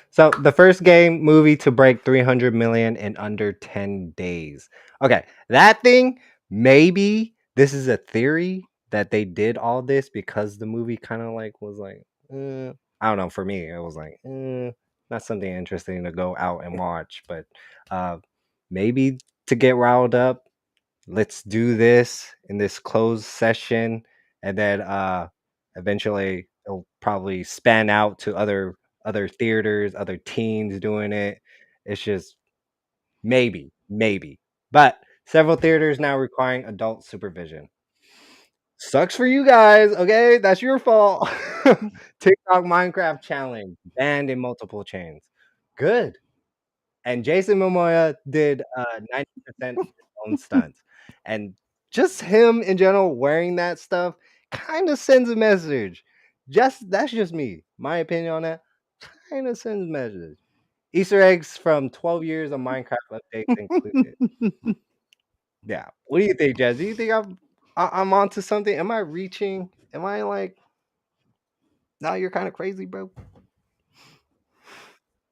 So the first game movie to break 300 million in under 10 days. Okay, that thing, maybe this is a theory that they did all this because the movie kind of like was like, I don't know. For me, it was like, not something interesting to go out and watch, but uh, maybe to get riled up, let's do this in this closed session, and then eventually it'll probably span out to other theaters, other teens doing it. It's just maybe, but several theaters now requiring adult supervision. Sucks for you guys. Okay, that's your fault. TikTok Minecraft challenge banned in multiple chains. Good. And Jason Momoa did 90% of his own stunts. And just him in general wearing that stuff kind of sends a message. Just that's just me. My opinion on that kind of sends a message. Easter eggs from 12 years of Minecraft updates included. Yeah. What do you think, Jazz? Do you think I'm onto something? Am I reaching? Am I like, now you're kind of crazy, bro?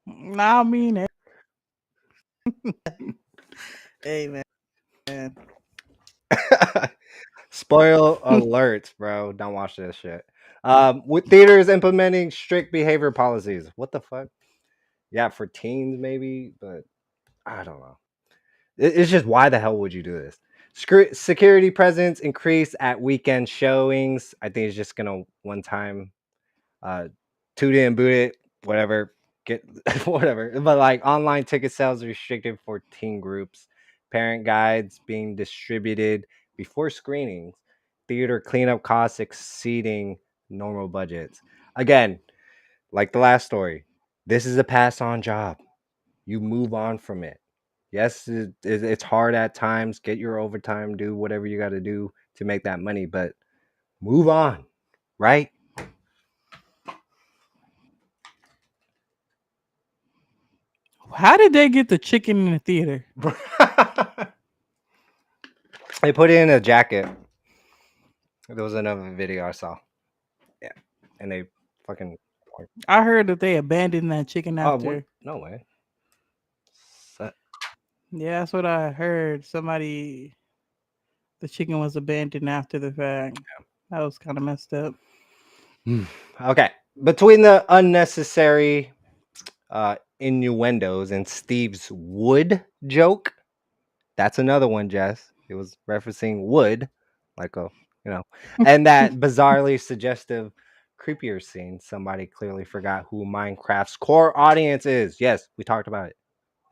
Nah, I mean, hey man. Spoil alerts, bro. Don't watch this shit. With theaters implementing strict behavior policies. What the fuck? Yeah, for teens maybe, but I don't know. It's just why the hell would you do this? Security presence increase at weekend showings. I think it's just gonna one time toot it and boot it, whatever, get whatever. But like online ticket sales restricted for teen groups, parent guides being distributed before screenings, theater cleanup costs exceeding normal budgets. Again, like the last story, this is a pass on job. You move on from it. Yes, it's hard at times. Get your overtime, do whatever you got to do to make that money, but move on, right? How did they get the chicken in the theater? They put it in a jacket. There was another video I saw. Yeah, and they fucking. I heard that they abandoned that chicken Oh, what? after. No way. Yeah, that's what I heard. Somebody, the chicken was abandoned after the fact. That was kind of messed up. Okay. Between the unnecessary innuendos and Steve's wood joke, that's another one, Jess. It was referencing wood, like a, you know, and that bizarrely suggestive, creepier scene. Somebody clearly forgot who Minecraft's core audience is. Yes, we talked about it.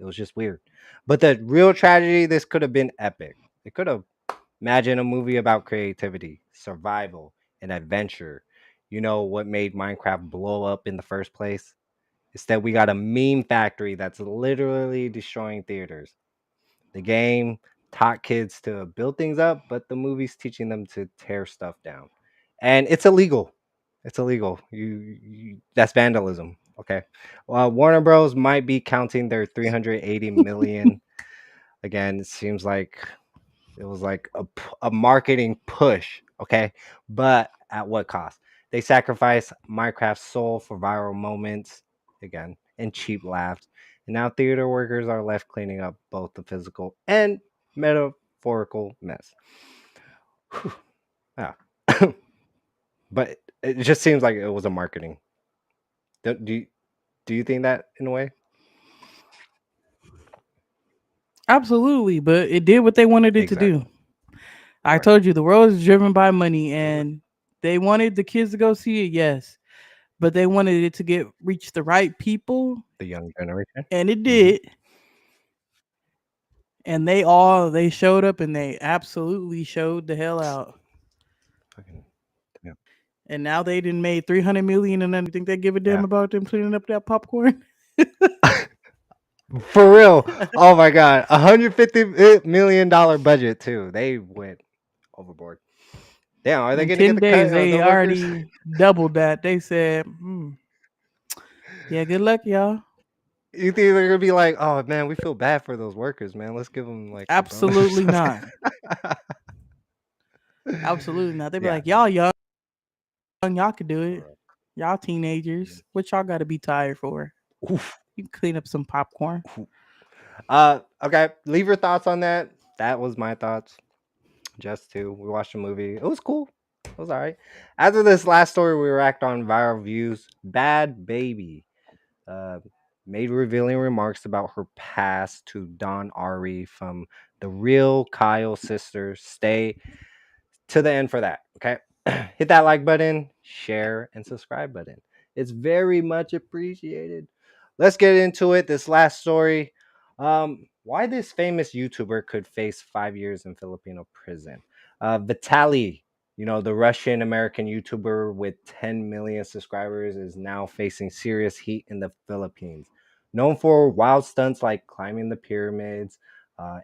It was just weird. But the real tragedy, this could have been epic. It could have imagined a movie about creativity, survival, and adventure. You know what made Minecraft blow up in the first place? Instead, we got a meme factory that's literally destroying theaters. The game taught kids to build things up, but the movie's teaching them to tear stuff down. And it's illegal. It's illegal. That's vandalism. Okay. Warner Bros. Might be counting their 380 million. Again, it seems like it was like a marketing push. Okay. But at what cost? They sacrifice Minecraft's soul for viral moments again and cheap laughs. And now theater workers are left cleaning up both the physical and metaphorical mess. Whew. Yeah. But it just seems like it was a marketing. Do you think that in a way? Absolutely, but it did what they wanted it to do. I Right. told you the world is driven by money, and they wanted the kids to go see it, yes, but they wanted it to reach the right people, The young generation. and it did. And they showed up, and they absolutely showed the hell out. Fucking, yeah. And now they didn't made 300 million, and then you think they give a damn Yeah. about them cleaning up that popcorn? For real. Oh my god. $150 million budget too. They went overboard. Damn, are they In gonna get 10 the days, cut of they the workers? already doubled that. They said, yeah, good luck, y'all. You think they're gonna be like, oh man, we feel bad for those workers, man. Let's give them like a bonus. Absolutely not. Absolutely not. They'd be Yeah. like, y'all young, y'all could do it. Y'all teenagers. What y'all got to be tired for? Oof. You can clean up some popcorn. Okay. Leave your thoughts on that. That was my thoughts. Just two. We watched the movie. It was cool. It was all right. After this last story, we react on viral views. Bad Baby made revealing remarks about her past to Don Ari from the Real Kyle sisters. Stay to the end for that. Okay. Hit that like button, share, and subscribe button. It's very much appreciated. Let's get into it. This last story. Why this famous YouTuber could face 5 years in Filipino prison. Vitaly, the Russian American YouTuber with 10 million subscribers, is now facing serious heat in the Philippines. Known for wild stunts like climbing the pyramids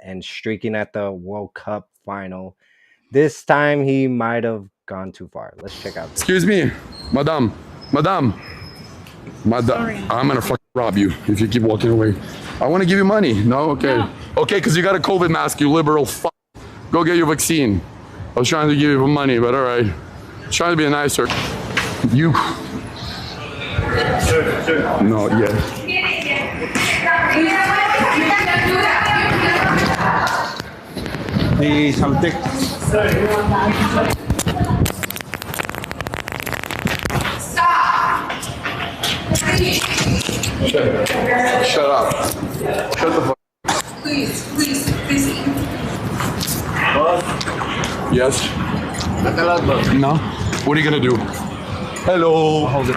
and streaking at the World Cup final, this time he might have gone too far. Let's check out this. Excuse me, madam. I'm gonna fucking rob you if you keep walking away. I want to give you money. No, okay. No. Okay, because you got a COVID mask, you liberal fuck. Go get your vaccine. I was trying to give you money, but all right. Trying to be nicer. You. No, yeah. Hey, something. Stop! Shut up. Shut the fuck up. Please. Yes? No? What are you gonna do? Hello. Hold it.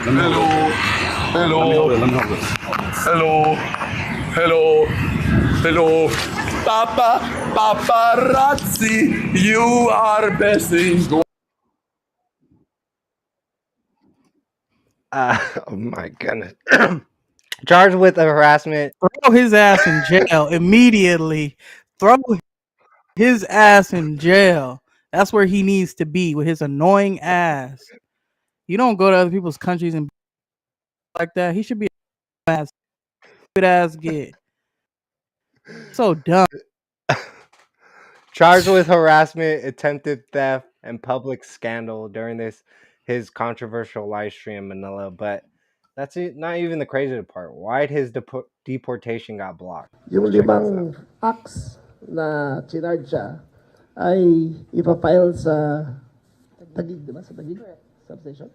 Hello. Paparazzi, you are blessing. Oh my goodness. Charged with harassment. Throw his ass in jail immediately. Throw his ass in jail. That's where he needs to be, with his annoying ass. You don't go to other people's countries and like that. He should be a good ass get. So dumb. Charged with harassment, attempted theft, and public scandal during his controversial live stream in Manila. But That's it. Not even the crazy part. Why his deportation got blocked? Yung Let's check this out. limang acts na chinarge siya ay ipafile sa Taguig, di ba? Sa Taguig? Substation?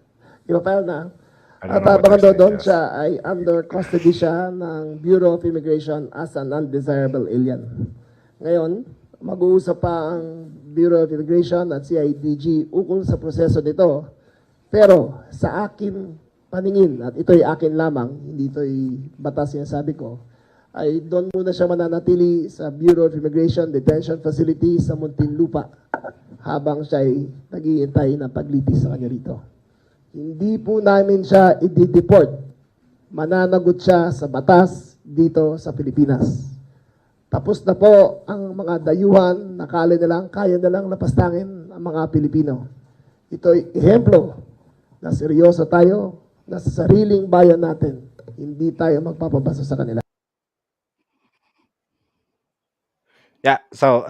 Ipafile na. I don't At know what baka they're saying, doon Jess. siya ay under custody siya ng Bureau of Immigration as an undesirable alien. Ngayon, mag-uusap pa ang Bureau of Immigration at CIDG ukol sa proseso nito. Pero sa akin paningin, at ito'y akin lamang, hindi ito'y batas sinasabi ko, ay doon muna siya mananatili sa Bureau of Immigration Detention Facility sa Muntinlupa habang siya ay nag-iintay ng paglitis sa kanya rito. Hindi po namin siya i-deport. Mananagot siya sa batas dito sa Pilipinas. Tapos na po ang mga dayuhan, nakala na lang, kaya na lang lapastangin ang mga Pilipino. Ito'y ehemplo na seryoso tayo na sa sariling bayan natin. Hindi tayo magpapabasa sa kanila. Yeah, so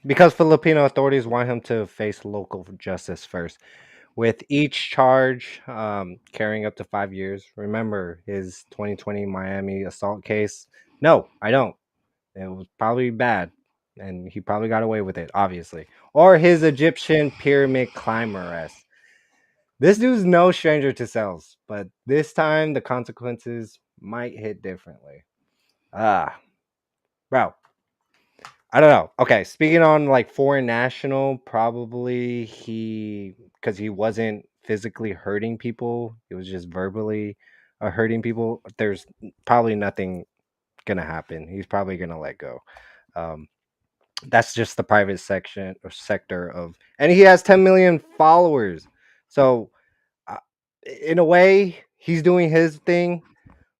because Filipino authorities want him to face local justice first, with each charge carrying up to 5 years. Remember his 2020 Miami assault case? No, I don't. It was probably bad, and he probably got away with it, obviously. Or his Egyptian pyramid climber arrest. This dude's no stranger to cells, but this time the consequences might hit differently. Bro, I don't know. Okay, speaking on like foreign national, probably because he wasn't physically hurting people, he was just verbally hurting people. There's probably nothing gonna happen. He's probably gonna let go. That's just the private section or sector of, and he has 10 million followers. So, in a way, he's doing his thing.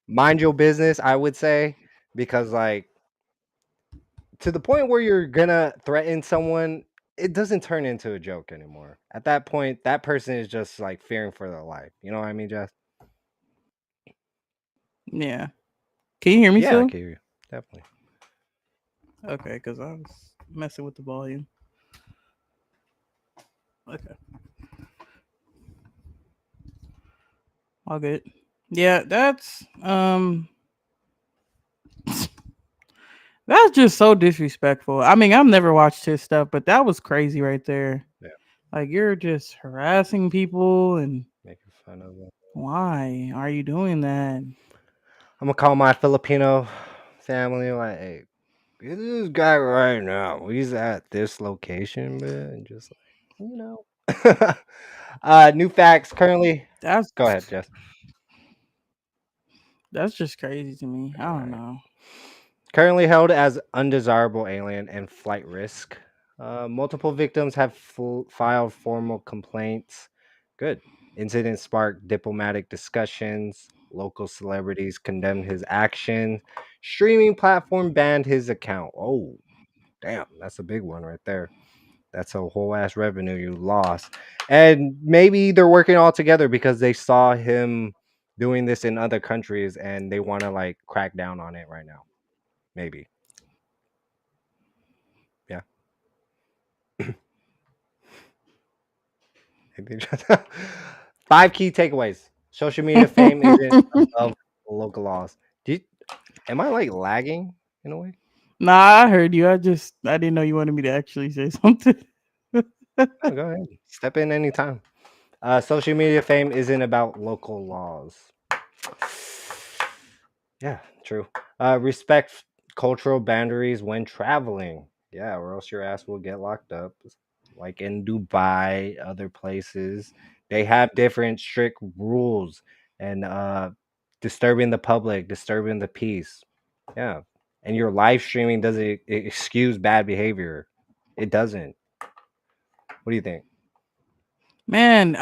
Mind your business, I would say, because like, to the point where you're gonna threaten someone, it doesn't turn into a joke anymore. At that point, that person is just like fearing for their life. You know what I mean, Jess? Yeah. Can you hear me Yeah, still? I can hear you. Definitely. Okay, because I was messing with the volume. Okay. All good. Yeah, that's that's just so disrespectful. I mean, I've never watched his stuff, but that was crazy right there. Yeah. Like you're just harassing people, and Making fun of them. why are you doing that? I'm gonna call my Filipino family like, hey, get this guy right now. He's at this location, man. And just like, new facts currently. That's Go ahead, Jess. That's just crazy to me. I don't know. Currently held as undesirable alien and flight risk. Multiple victims have filed formal complaints. Good. Incident sparked diplomatic discussions. Local celebrities condemned his actions. Streaming platform banned his account. Oh, damn. That's a big one right there. That's a whole ass revenue you lost. And maybe they're working all together because they saw him doing this in other countries and they want to like crack down on it right now. Maybe. Yeah. Maybe. 5 key takeaways. Social media fame isn't above local laws. Am I like lagging in a way? Nah, I heard you. I didn't know you wanted me to actually say something. Oh, go ahead. Step in anytime. Social media fame isn't about local laws. Yeah, true. Respect cultural boundaries when traveling. Yeah, or else your ass will get locked up. Like in Dubai, other places, they have different strict rules and disturbing the public, disturbing the peace. Yeah. And your live streaming doesn't excuse bad behavior. It doesn't. What do you think? Man,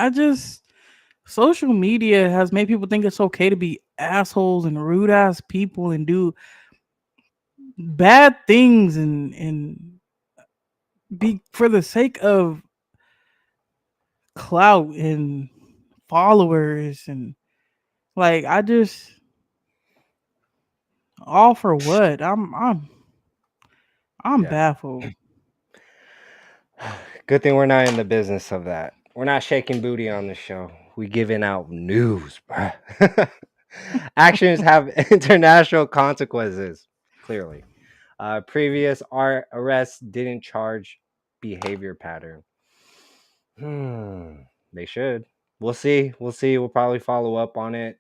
social media has made people think it's okay to be assholes and rude ass people and do bad things and be for the sake of clout and followers, and like all for what? I'm Yeah. baffled. Good thing we're not in the business of that. We're not shaking booty on the show. We giving out news, bruh. Actions have international consequences, clearly. Previous arrests didn't charge behavior pattern. They should. We'll see. We'll see. We'll probably follow up on it.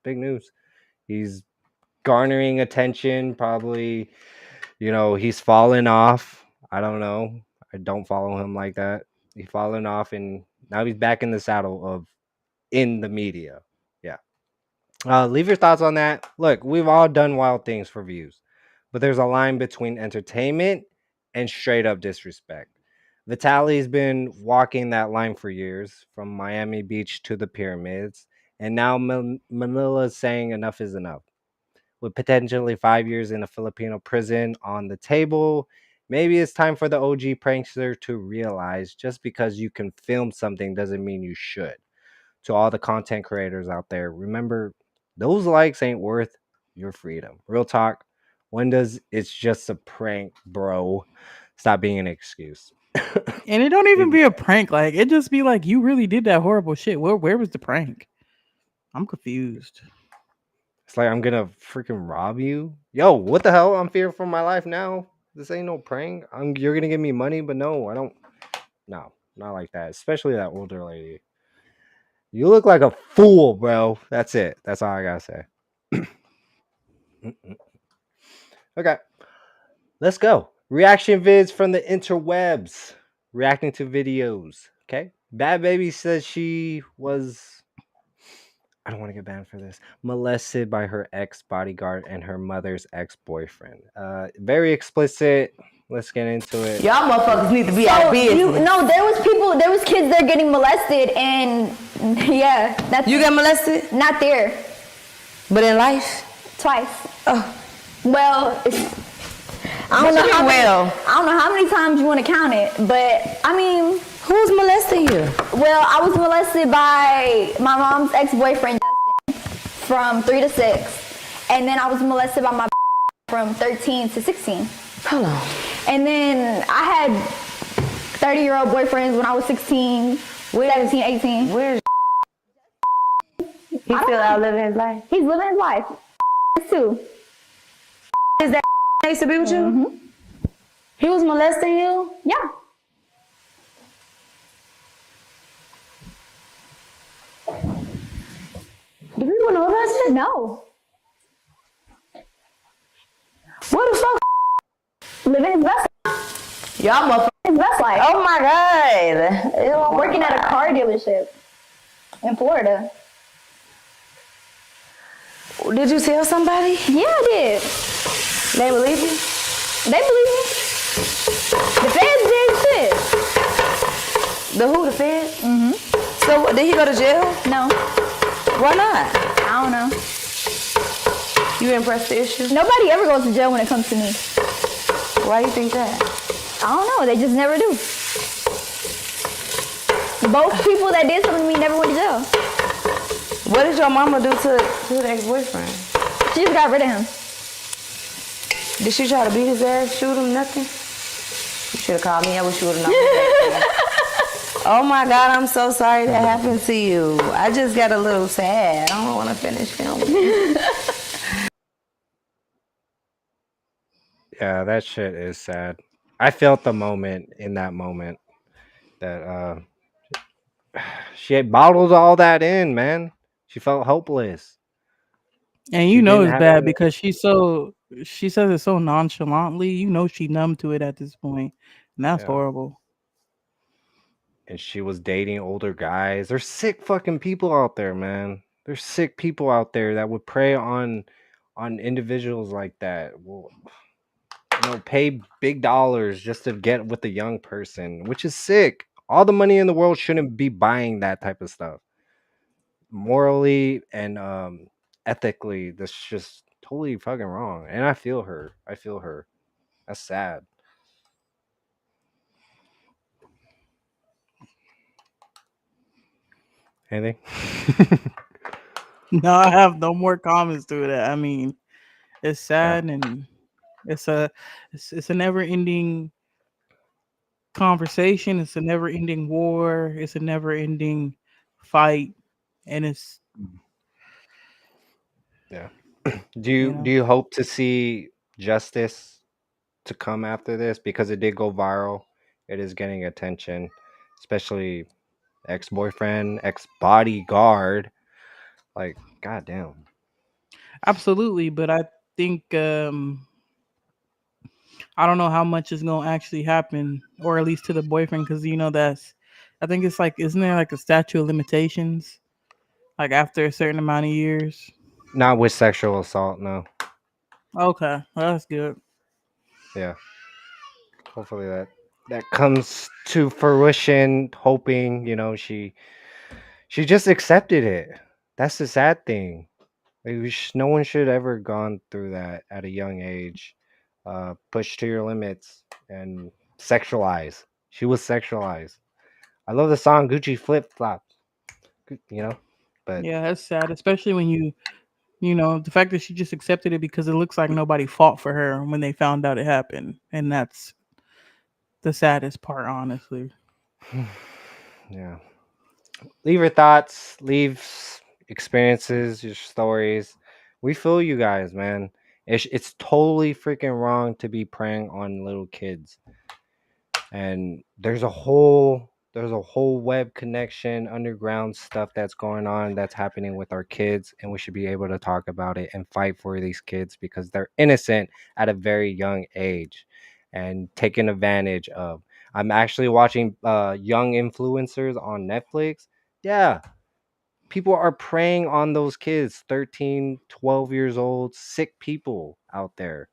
Big news. He's garnering attention. Probably, he's fallen off. I don't know. I don't follow him like that. He's fallen off, and now he's back in the saddle of in the media. Yeah. Leave your thoughts on that. Look, we've all done wild things for views, but there's a line between entertainment and straight up disrespect. Vitaly's been walking that line for years, from Miami Beach to the pyramids, and now Manila's saying enough is enough. With potentially 5 years in a Filipino prison on the table, maybe it's time for the OG prankster to realize just because you can film something doesn't mean you should. To all the content creators out there, remember, those likes ain't worth your freedom. Real talk. When does it's just a prank, bro? Stop being an excuse. And it don't even be a prank. Like, it just be like, you really did that horrible shit. Where was the prank? I'm confused. It's like, I'm gonna freaking rob you. Yo, what the hell? I'm fearing for my life now. This ain't no prank. You're gonna give me money, but no, I don't. No, not like that. Especially that older lady. You look like a fool, bro. That's it. That's all I gotta say. Okay, let's go. Reaction vids from the interwebs. Reacting to videos. Okay. Bad Baby says she was, I don't want to get banned for this, molested by her ex bodyguard and her mother's ex-boyfriend. Very explicit. Let's get into it. Y'all motherfuckers need to be out of business. There was kids there getting molested, and yeah, that's. You got molested? Not there. But in life? Twice. Oh. Well, I don't know how many times you want to count it, but I mean. Who's molesting you? Well, I was molested by my mom's ex-boyfriend, from 3 to 6. And then I was molested by my from 13 to 16. Hold on. And then I had 30-year-old boyfriends when I was 16, 17, 18. Where's he still out living his life? He's living his life. Too. Is that used to be with you? Mm-hmm. He was molesting you? Yeah. Do people know about this? No. What the fuck? Living his best. Y'all motherfuckers. His best life. Oh my God. Working at a car dealership in Florida. Did you tell somebody? Yeah, I did. They believe you? They believe me. The feds did shit. The who? The Fed? Mm-hmm. So did he go to jail? No. Why not? I don't know. You didn't press the issue? Nobody ever goes to jail when it comes to me. Why you think that? I don't know. They just never do. Both people that did something to me never went to jail. What did your mama do to the ex-boyfriend? She just got rid of him. Did she try to beat his ass, shoot him, nothing? You should have called me. I wish you would have known. Oh my God, I'm so sorry that happened to you. I just got a little sad. I don't want to finish filming. Yeah, that shit is sad. I felt the moment in that moment that she had bottled all that in, man. She felt hopeless. And She it's didn't have bad any- because she says it so nonchalantly. She numb to it at this point. And that's Yeah. horrible. And she was dating older guys. There's sick fucking people out there, man. There's sick people out there that would prey on individuals like that. Well, pay big dollars just to get with a young person, which is sick. All the money in the world shouldn't be buying that type of stuff. Morally and ethically, that's just totally fucking wrong. And I feel her. That's sad. Anything? No, I have no more comments to that. I mean, it's sad and it's a never-ending conversation. It's a never-ending war. It's a never-ending fight, and Yeah. You Do know, you hope to see justice to come after this, because it did go viral? It is getting attention, especially ex-boyfriend, ex-bodyguard. Like, goddamn. absolutely. But I think I don't know how much is gonna actually happen, or at least to the boyfriend, because that's. I think it's like, isn't there like a statute of limitations, like after a certain amount of years? Not with sexual assault, no. Okay, well, that's good. Yeah. Hopefully that comes to fruition. Hoping, she just accepted it. That's the sad thing. Like, no one should ever gone through that at a young age. Pushed to your limits and sexualized. She was sexualized. I love the song Gucci Flip Flop. But Yeah, that's sad, especially when the fact that she just accepted it because it looks like nobody fought for her when they found out it happened, and that's the saddest part, honestly. yeah, leave your thoughts, leave experiences, your stories. We feel you guys, man. It's totally freaking wrong to be preying on little kids. And there's a whole web connection, underground stuff that's going on, that's happening with our kids, and we should be able to talk about it and fight for these kids because they're innocent at a very young age and taken advantage of. I'm actually watching young influencers on Netflix. Yeah, people are preying on those kids, 13, 12 years old, sick people out there.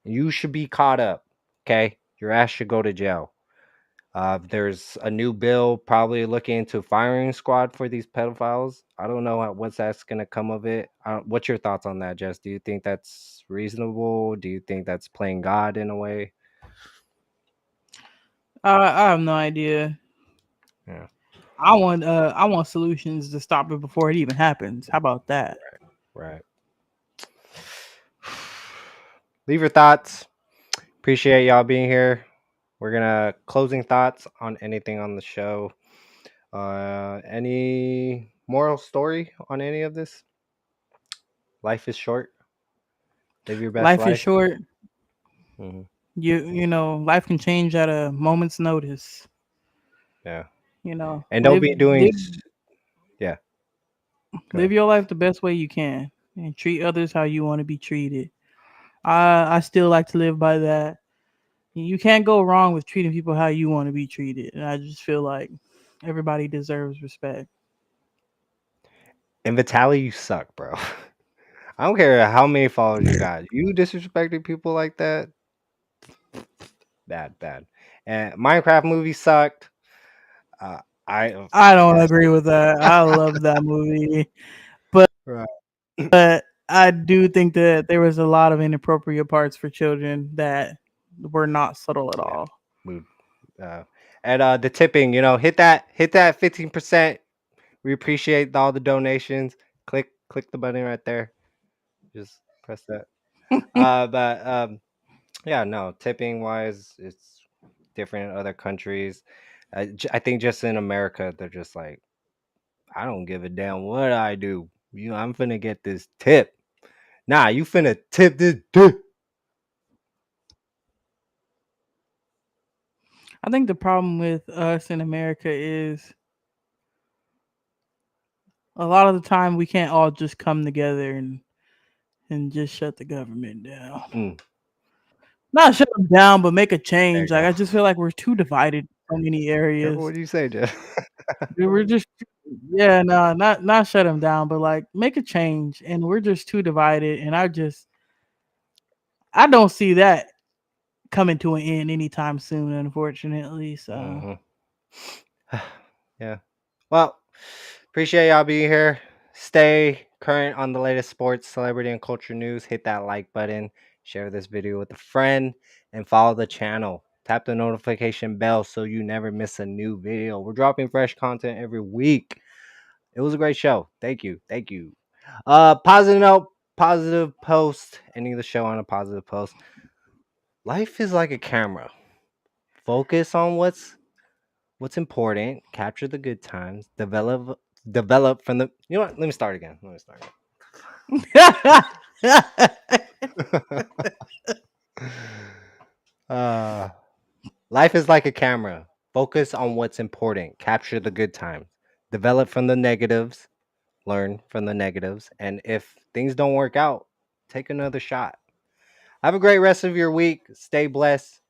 You should be caught up. Okay, your ass should go to jail. There's a new bill probably looking into firing squad for these pedophiles. I don't know what's that's gonna come of it. What's your thoughts on that, Jess? Do you think that's reasonable? Do you think that's playing God in a way? I have no idea. Yeah, I want solutions to stop it before it even happens. How about that? right. Leave your thoughts. Appreciate y'all being here. We're gonna closing thoughts on anything on the show. Any moral story on any of this? Life is short. Live your best Life is life. short. Mhm. Life can change at a moment's notice. Yeah, You know, and don't live be doing. live Yeah, go live ahead. your life the best way you can, and treat others how you want to be treated. I still like to live by that. You can't go wrong with treating people how you want to be treated, and I just feel like everybody deserves respect. And Vitaly, you suck, bro. I don't care how many followers you got. You disrespecting people like that, bad, bad. And Minecraft movie sucked. Uh, I I don't yeah, agree with that. I love that movie, but right. but I do think that there was a lot of inappropriate parts for children that were not subtle at Yeah, all. mood. Uh, and the tipping, hit that 15%. We appreciate all the donations. Click the button right there. Just press that. But Yeah, no, tipping wise, it's different in other countries. I think just in America, they're just like, I don't give a damn what I do. I'm finna get this tip. Nah, you finna tip this tip. I think the problem with us in America is a lot of the time we can't all just come together and just shut the government down. Mm, Not shut them down, but make a there change. you Like go. I just feel like we're too divided in so many Careful areas. what you say, Jeff. We're just yeah, no, not shut them down, but like make a change. And we're just too divided. And I don't see that coming to an end anytime soon, unfortunately. So Mhm. Yeah. Well, appreciate y'all being here. Stay current on the latest sports, celebrity, and culture news. Hit that like button, share this video with a friend, and follow the channel. Tap the notification bell so you never miss a new video. We're dropping fresh content every week. It was a great show. Thank you. Thank you. Positive note, positive post, ending the show on a positive post. Life is like a camera. Focus on what's important, capture the good times, develop from the. You know what? Let me start again. Life is like a camera. Focus on what's important. Capture the good times. Develop from the negatives. Learn from the negatives. And if things don't work out, take another shot. Have a great rest of your week. Stay blessed.